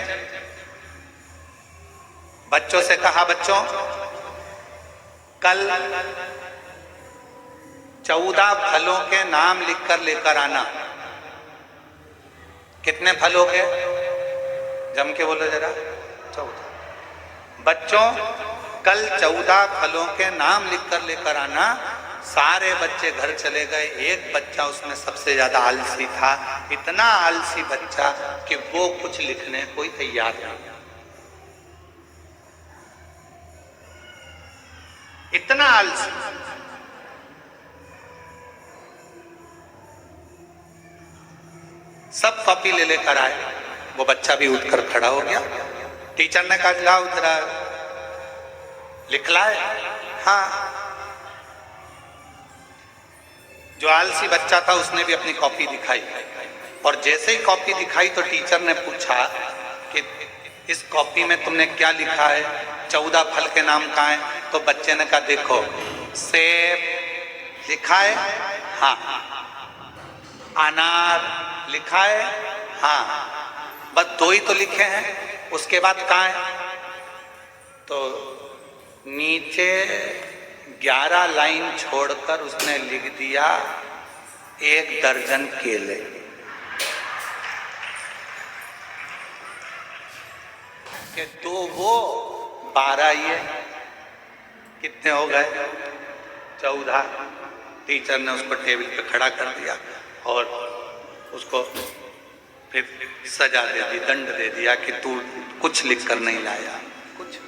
बच्चों से कहा, बच्चों कल 14 फलों के नाम लिखकर लेकर आना। कितने फल हो गए? जम के बोलो जरा। 14। बच्चों कल 14 फलों के नाम लिखकर लेकर आना। सारे बच्चे घर चले गए। एक बच्चा उसमें सबसे ज्यादा आलसी था, इतना आलसी बच्चा कि वो कुछ लिखने कोई तैयार नहीं, इतना आलसी। सब कॉपी ले लेकर आए, वो बच्चा भी उठकर खड़ा हो गया। टीचर ने कहा जाओ जरा लिख लाए। हाँ, जो आलसी बच्चा था उसने भी अपनी कॉपी दिखाई, और जैसे ही कॉपी दिखाई तो टीचर ने पूछा कि इस कॉपी में तुमने क्या लिखा है? 14 फल के नाम कहाँ हैं? तो बच्चे ने कहा देखो, सेब लिखा है, हाँ। अनार लिखा है, हाँ। बस 2 ही तो लिखे हैं, उसके बाद कहाँ है? तो नीचे 11 लाइन छोड़कर उसने लिख दिया 1 दर्जन केले। कि 2 वो 12 ये कितने हो गए? 14। टीचर ने उसको टेबल पे खड़ा कर दिया और उसको फिर सजा दे दी, दंड दे दिया कि तू कुछ लिख कर नहीं लाया। कुछ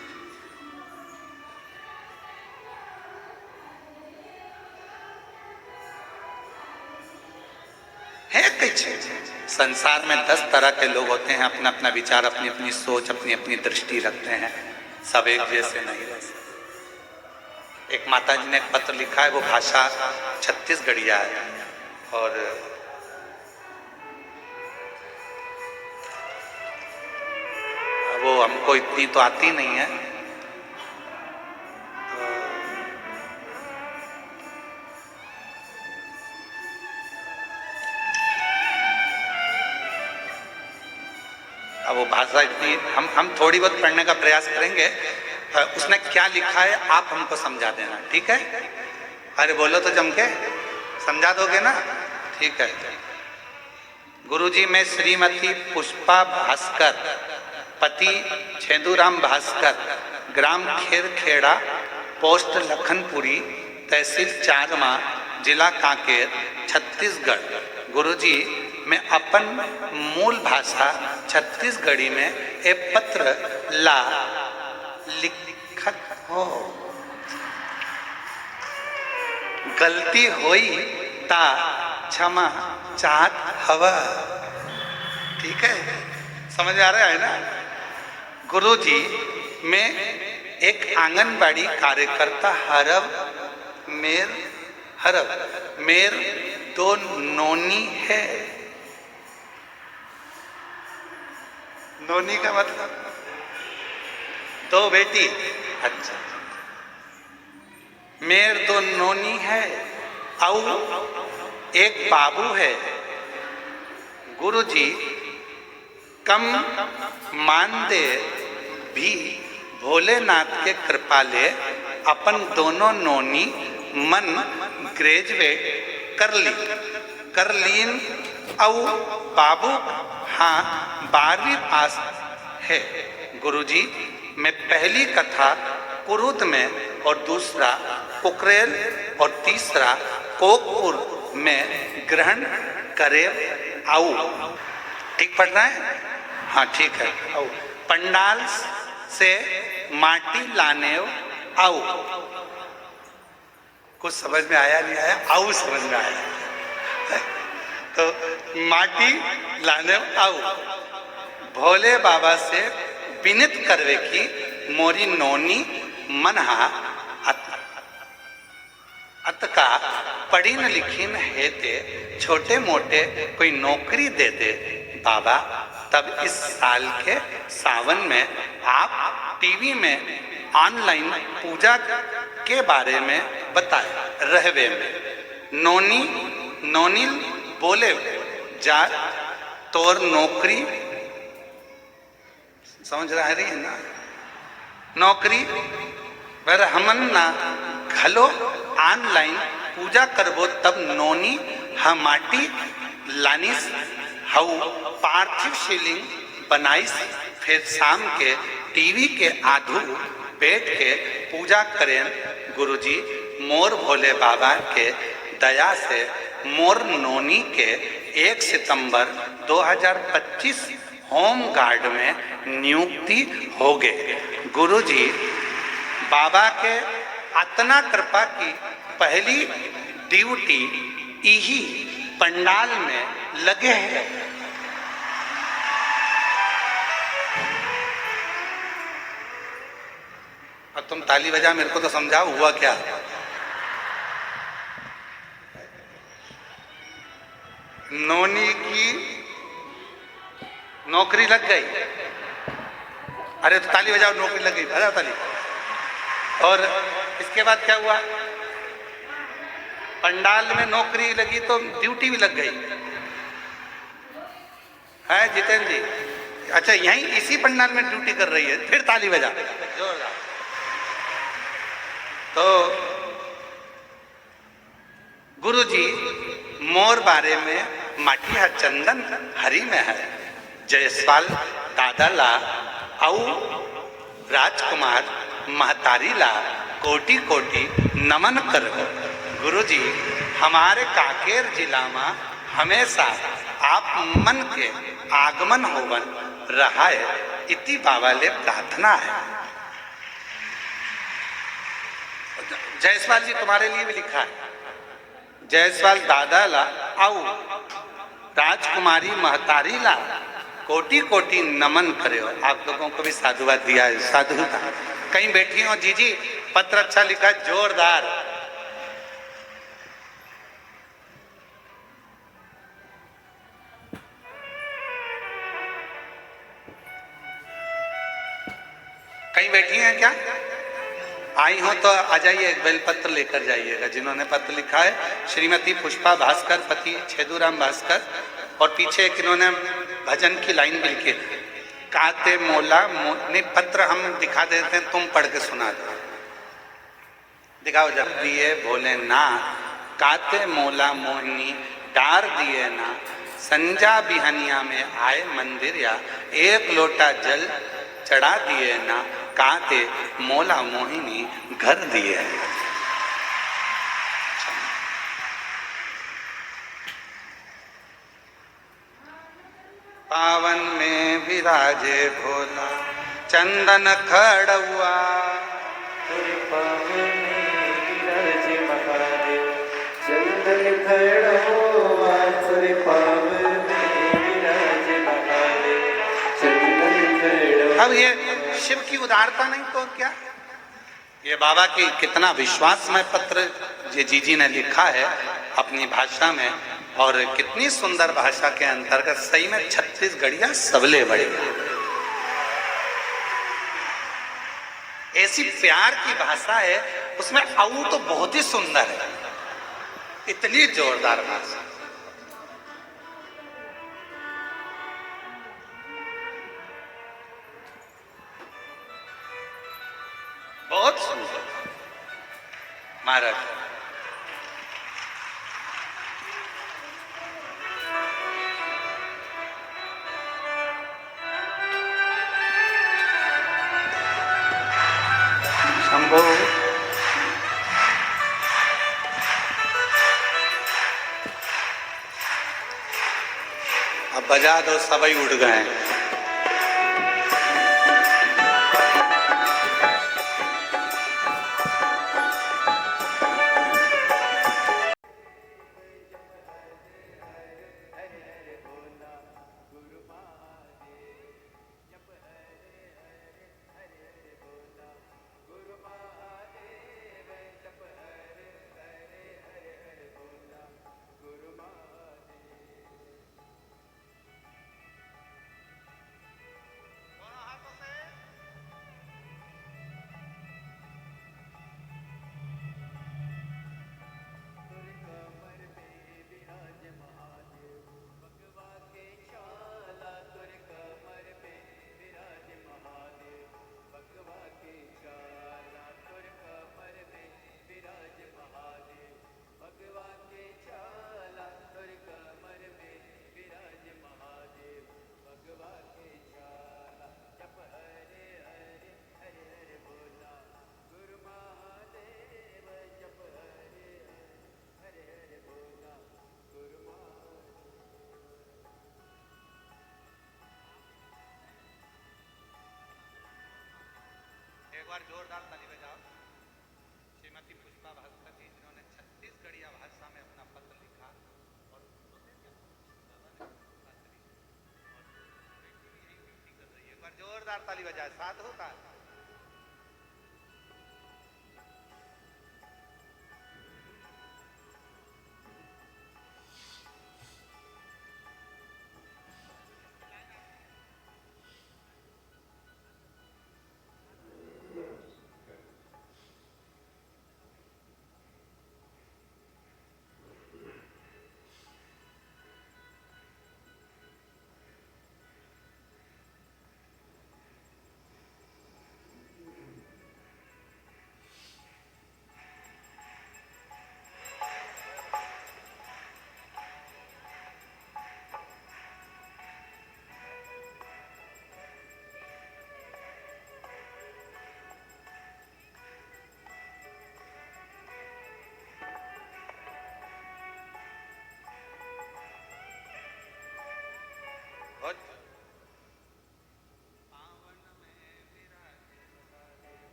है कुछ। संसार में 10 तरह के लोग होते हैं, अपना अपना विचार, अपनी अपनी सोच, अपनी अपनी दृष्टि रखते हैं, सब एक जैसे नहीं रह सकते। एक माता जी ने एक पत्र लिखा है, वो भाषा छत्तीसगढ़िया है और वो हमको इतनी तो आती नहीं है। अब वो भाषा इतनी, हम थोड़ी बहुत पढ़ने का प्रयास करेंगे। उसने क्या लिखा है आप हमको समझा देना, ठीक है? अरे बोलो तो जम के, समझा दोगे ना? ठीक है। गुरुजी, मैं श्रीमती पुष्पा भास्कर, पति छेदूराम भास्कर, ग्राम खेरखेड़ा, पोस्ट लखनपुरी, तहसील चारमा, जिला कांकेर, छत्तीसगढ़। गुरुजी, में अपन मूल भाषा छत्तीसगढ़ी में ए पत्र ला लिखत हो। गलती होई ता क्षमा चाहत हवा। ठीक है, समझ आ रहा है ना। गुरुजी में एक आंगनबाड़ी कार्यकर्ता हरव मेर दो नोनी है। नोनी का मतलब दो बेटी। अच्छा, मेर दो नोनी है और एक बाबू है। गुरुजी कम मान दे भी भोलेनाथ के कृपा ले अपन दोनों नोनी मन ग्रेजुएट कर लीन और बाबू हाँ 12वीं पास है। गुरुजी मैं पहली कथा कुरुद में और दूसरा कुकरेल और तीसरा कोकपुर में ग्रहण करे आऊ। ठीक पढ़ रहा है? हाँ ठीक है। आऊ पंडाल से माटी लाने आऊ। कुछ समझ में आया नहीं आया? आऊ समझ में आया। तो माटी लाने आऊ। भोले बाबा से विनत करवे की मोरी नोनी मनहा अतका पढ़ी न लिखी न है ते छोटे मोटे कोई नौकरी दे दे बाबा। तब इस साल के सावन में आप टीवी में ऑनलाइन पूजा के बारे में बताए रहवे में। नोनी बोले जा तोर नौकरी समझ रहा है ना। नौकरी बर हमन ना घलो ऑनलाइन पूजा करबो तब नोनी हम माटी लानिस हऊ पार्थिव शिवलिंग बनाइस। फिर शाम के टीवी के आधू बैठ के पूजा करें। गुरुजी मोर भोले बाबा के दया से मोर नोनी के 1 सितंबर 2025 होम गार्ड में नियुक्ति हो गए। गुरुजी बाबा के अतना कृपा की पहली ड्यूटी यही पंडाल में लगे हैं। अब तुम ताली बजा, मेरे को तो समझाओ हुआ क्या। नोनी की नौकरी लग गई। अरे तो ताली बजाओ, नौकरी लग गई, बजाओ ताली। और इसके बाद क्या हुआ? पंडाल में नौकरी लगी तो ड्यूटी भी लग गई है जितेंद्र जी। अच्छा, यहीं इसी पंडाल में ड्यूटी कर रही है, फिर ताली बजा जोरदार। तो गुरुजी मोर बारे में माटी चंदन हरी में है। जयसवाल दादाला औ राजकुमार महतारी ला कोटि कोटि नमन करो। गुरुजी हमारे कांकेर जिला में हमेशा आप मन के आगमन होवन रहा है, इति बाबा ले प्रार्थना है। जयसवाल जी तुम्हारे लिए भी लिखा है। जयसवाल दादा ला आओ राजकुमारी महतारी ला कोटि कोटि नमन करे। आप लोगों को भी साधुवाद दिया है। साधु कहीं बैठी हो जीजी, पत्र अच्छा लिखा, जोरदार। कहीं बैठी हैं क्या? आई हो तो आ जाइए, एक बेलपत्र लेकर जाइएगा। जिन्होंने पत्र लिखा है श्रीमती पुष्पा भास्कर, पति छेदूराम भास्कर, और पीछे एक इन्होंने भजन की लाइन भी लिखी, काते मोला नहीं। पत्र हम दिखा देते हैं, तुम पढ़ के सुना दो। दिखाओ जब दिए भोलेनाथ, काते मोला मोहिनी डार दिए ना। संजा बिहनिया में आए मंदिर या, एक लोटा जल चढ़ा दिए ना। काते मोला मोहिनी घर दिए। विराजे भोला, चंदन खड़ुआ तुर पाँव में विराजे महादेव, चंदन खड़ुआ तुर पाँव में विराजे महादेव, चंदन खड़ुआ। अब ये शिव की उदारता नहीं तो क्या? ये बाबा की कितना विश्वासमय पत्र ये जीजी ने लिखा है अपनी भाषा में, और कितनी सुंदर भाषा के अंतर्गत सही में छत्तीसगढ़िया सबले बड़े, ऐसी प्यार की भाषा है उसमें आऊ तो बहुत ही सुंदर है, इतनी जोरदार भाषा। बहुत सुंदर महाराज। शंभो अब बजा दो, सभी उठ गए। एक बार जोरदार ताली बजाओ। श्रीमती पुष्पा भास्कर जी जिन्होंने छत्तीसगढ़िया भाषा में अपना पत्र लिखा, और एक बार जोरदार ताली बजाए, साथ होता है।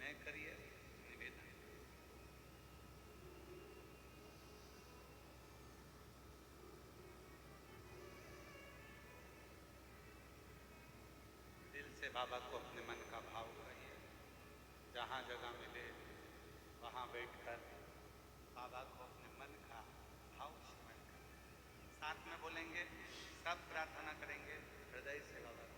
अभिनय करिए, निवेदन। दिल से बाबा को अपने मन का भाव कहिए। जहाँ जगह मिले वहाँ बैठकर बाबा को अपने मन का भाव स्मरण करें। साथ में बोलेंगे, सब प्रार्थना करेंगे हृदय से बाबा को।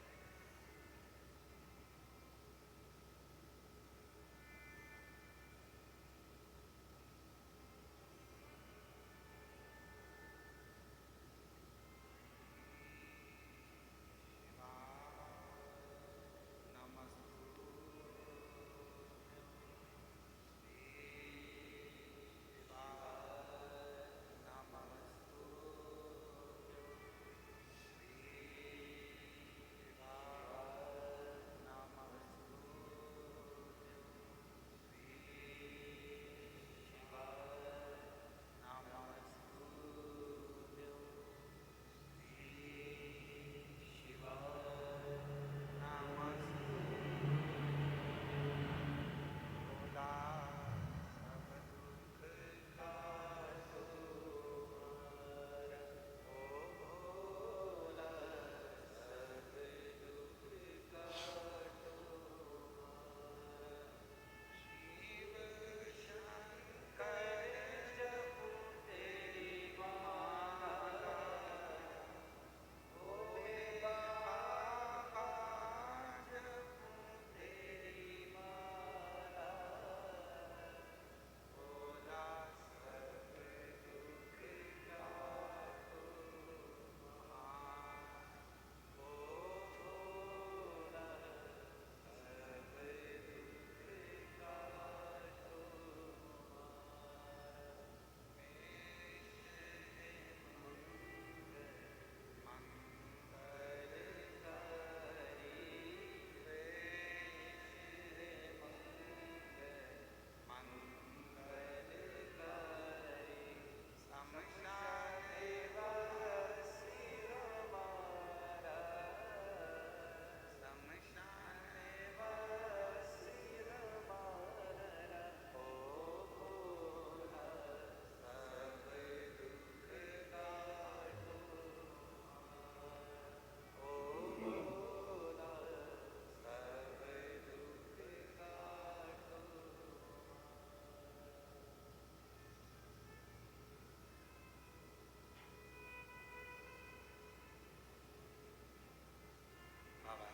बाबा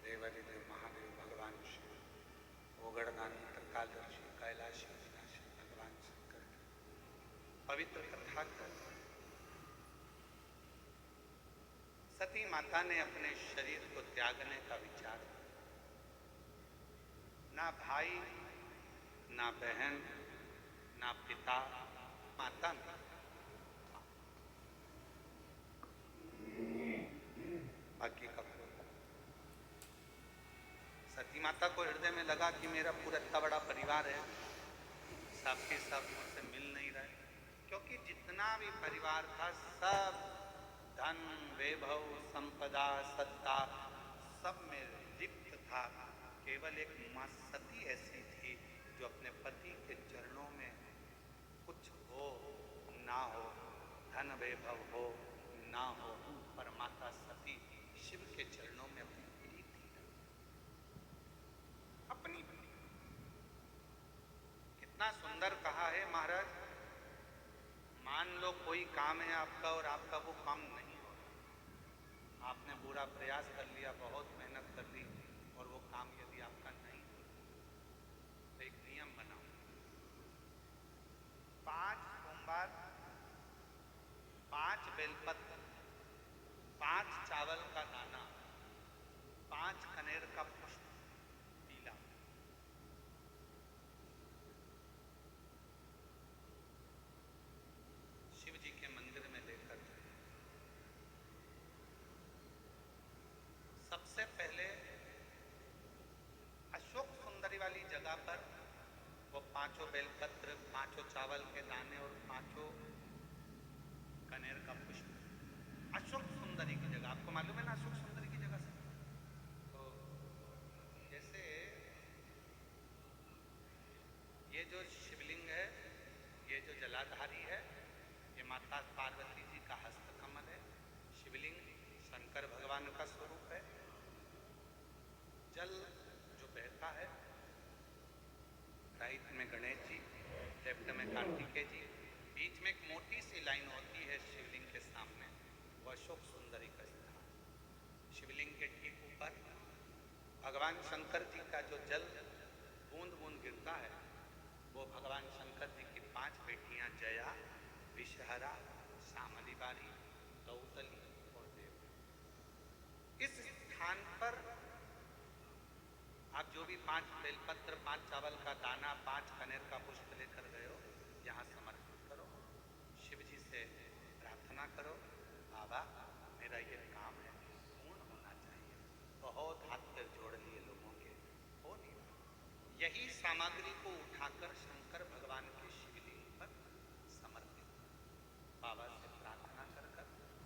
देवादिदेव महादेव भगवान शिव ओगड़दानी त्रिकालदर्शी कैलाशी विनाशी भगवान शंकर पवित्र कथा कर सती माता ने अपने शरीर को त्यागने का विचार, ना भाई ना बहन ना पिता, माता ने बाकी का सती माता को हृदय में लगा कि मेरा पूरा इतना बड़ा परिवार है, सबके सब मुझसे मिल नहीं रहे, क्योंकि जितना भी परिवार था सब धन वैभव संपदा सत्ता सब में लिप्त था। केवल एक मां सती ऐसी थी जो अपने पति के चरणों में कुछ हो ना हो, धन वैभव हो ना हो, पर माता सती शिव के चरणों में अपनी प्रीति अपनी कितना सुंदर कहा है महाराज। मान लो कोई काम है आपका और आपका वो काम नहीं हो रहा, आपने पूरा प्रयास कर लिया, बहुत मेहनत कर ली और वो काम यदि आपका नहीं हो तो एक नियम बनाओ, 5 सोमवार 5 बेलपत्र 5 चावल का दाना 5 कनेर का पुष्प पीला शिव जी के मंदिर में लेकर सबसे पहले अशोक सुंदरी वाली जगह पर वो 5 बेलपत्र 5 चावल के दाने और 5 कनेर का पुष्प अशोक सुंदरी की जगह, आपको मालूम है ना अशोक सुंदरी की जगह से, तो जैसे जटाधारी है, ये माता पार्वती जी का हस्तकमल है, शिवलिंग शंकर भगवान का स्वरूप है। जल जो बहता है, राइट में गणेश जी, लेफ्ट में कार्तिकेय जी, बीच में एक मोटी सी लाइन होती है शिवलिंग के सामने, वो अशोक सुंदरी का स्थान। शिवलिंग के ठीक ऊपर भगवान शंकर जी का जो जल बूंद बूंद गिरता है, वो भगवान शंकर जी की 5 बेटियां जया, विषहरा, शामली बारी, दौतली और देव। इस स्थान पर आप जो भी 5 बेलपत्र, 5 चावल का दाना, 5 कनेर का पुष्प लेकर गए हो, यहाँ समर्पित करो, शिव जी से प्रार्थना करो, बाबा मेरा ये काम है पूर्ण होना चाहिए। बहुत हाथ पैर जोड़ लिए लोगों के, हो नहीं रहा। यही सामग्री को उठाकर शंकर भगवान के शिवलिंग पर समर्पित, बाबा से प्रार्थना कर कर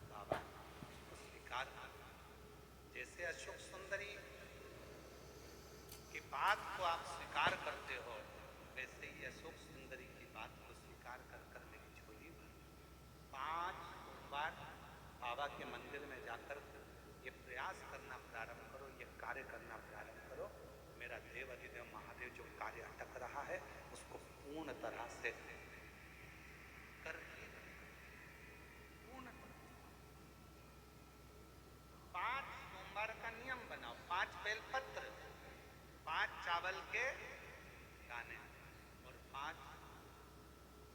बाबा उसको स्वीकार कर। जैसे अशोक सुंदरी की बात को आप स्वीकार करते हो, वैसे ही अशोक सुंदरी की बात को स्वीकार कर कर मेरी झोली भर। 5 बार बाबा के मंदिर में जाकर ये प्रयास करना प्रारंभ करो, ये कार्य करना प्रारंभ करो। मेरा देव अधिदेव महादेव जो कार्य अटक रहा है उसको पूर्ण तरह से कर पूर्ण। 5 सोमवार का नियम बनाओ, 5 बेलपत्र, 5 चावल के दाने और 5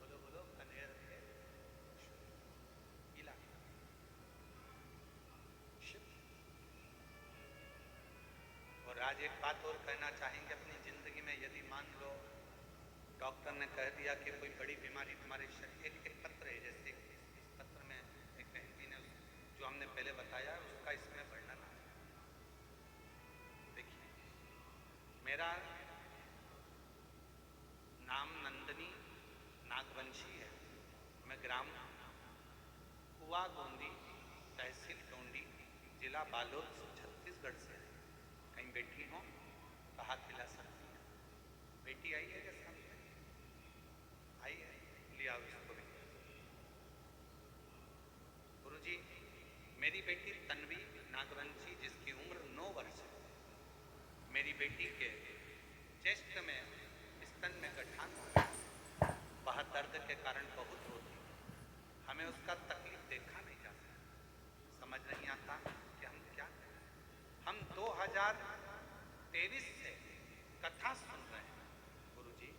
बोलो बोलो कनेर के गिला। और आज एक बात और कहना चाहेंगे, अपनी जिंदगी में यदि मान लो डॉक्टर ने कह दिया कि कोई बड़ी बीमारी तुम्हारे शरीर, एक पत्र है, जैसे इस पत्र में एक बहन ने जो हमने पहले बताया उसका इसमें वर्णन है। देखिए, मेरा नाम नंदनी नागवंशी है, मैं ग्राम कुआ गोंदी, तहसील टोंडी, जिला बालोद, छत्तीसगढ़ से है। कहीं बैठी हो तो हाथ हिला सकती है। बेटी आई है क्या सामने? आई है, लिया उसको भी। गुरुजी, मेरी बेटी तन्वी नागवंशी जिसकी उम्र 9 वर्ष है, मेरी बेटी के चेस्ट में स्तन में गठान हो गया, वह दर्द के कारण बहुत रोती, हमें उसका तकलीफ देखा नहीं जाता, समझ नहीं आता कि हम क्या करें। हम 2023 से कथा सुन रहे हैं। गुरुजी,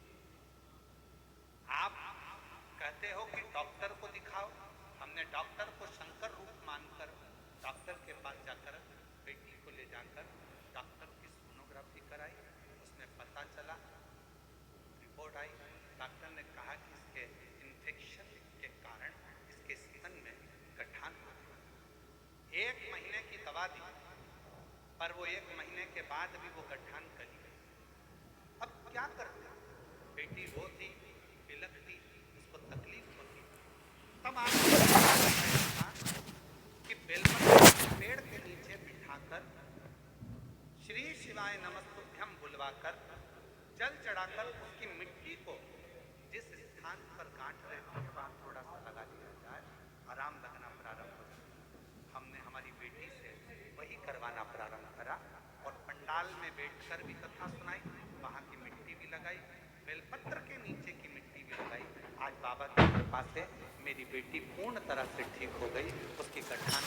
आप कहते हो कि डॉक्टर को दिखाओ, हमने डॉक्टर को शंकर रूप मानकर डॉक्टर के पास जाकर बेटी को ले जाकर डॉक्टर की सोनोग्राफी कराई, उसमें पता चला, रिपोर्ट आई, डॉक्टर ने कहा कि इसके इन्फेक्शन के कारण इसके स्तन में गठान हो गया। 1 महीने की दवा दी, पर वो 1 महीने के बाद भी वो गठान गली गई। अब क्या करते? बेटी रोती, बिलखती, उसको तकलीफ होती। तब आप कि बेलपत्र के पेड़ के नीचे बिठाकर श्री शिवाय नमस्तुभ्यम बुलवाकर जल चढ़ाकर उसकी मिट्टी को जिस स्थान पर गांठ रहती है वहां थोड़ा सा लगा दिया जाए, आराम लगना प्रारंभ हो जाए। हमने हमारी बेटी से वही करवाना प्रारंभ करा और पंडाल में बैठकर भी कथा सुनाई, वहां की मिट्टी भी लगाई, बेलपत्र के नीचे की मिट्टी भी लगाई। आज बाबा की कृपा से मेरी बेटी पूर्ण तरह से ठीक हो गई, उसकी गठान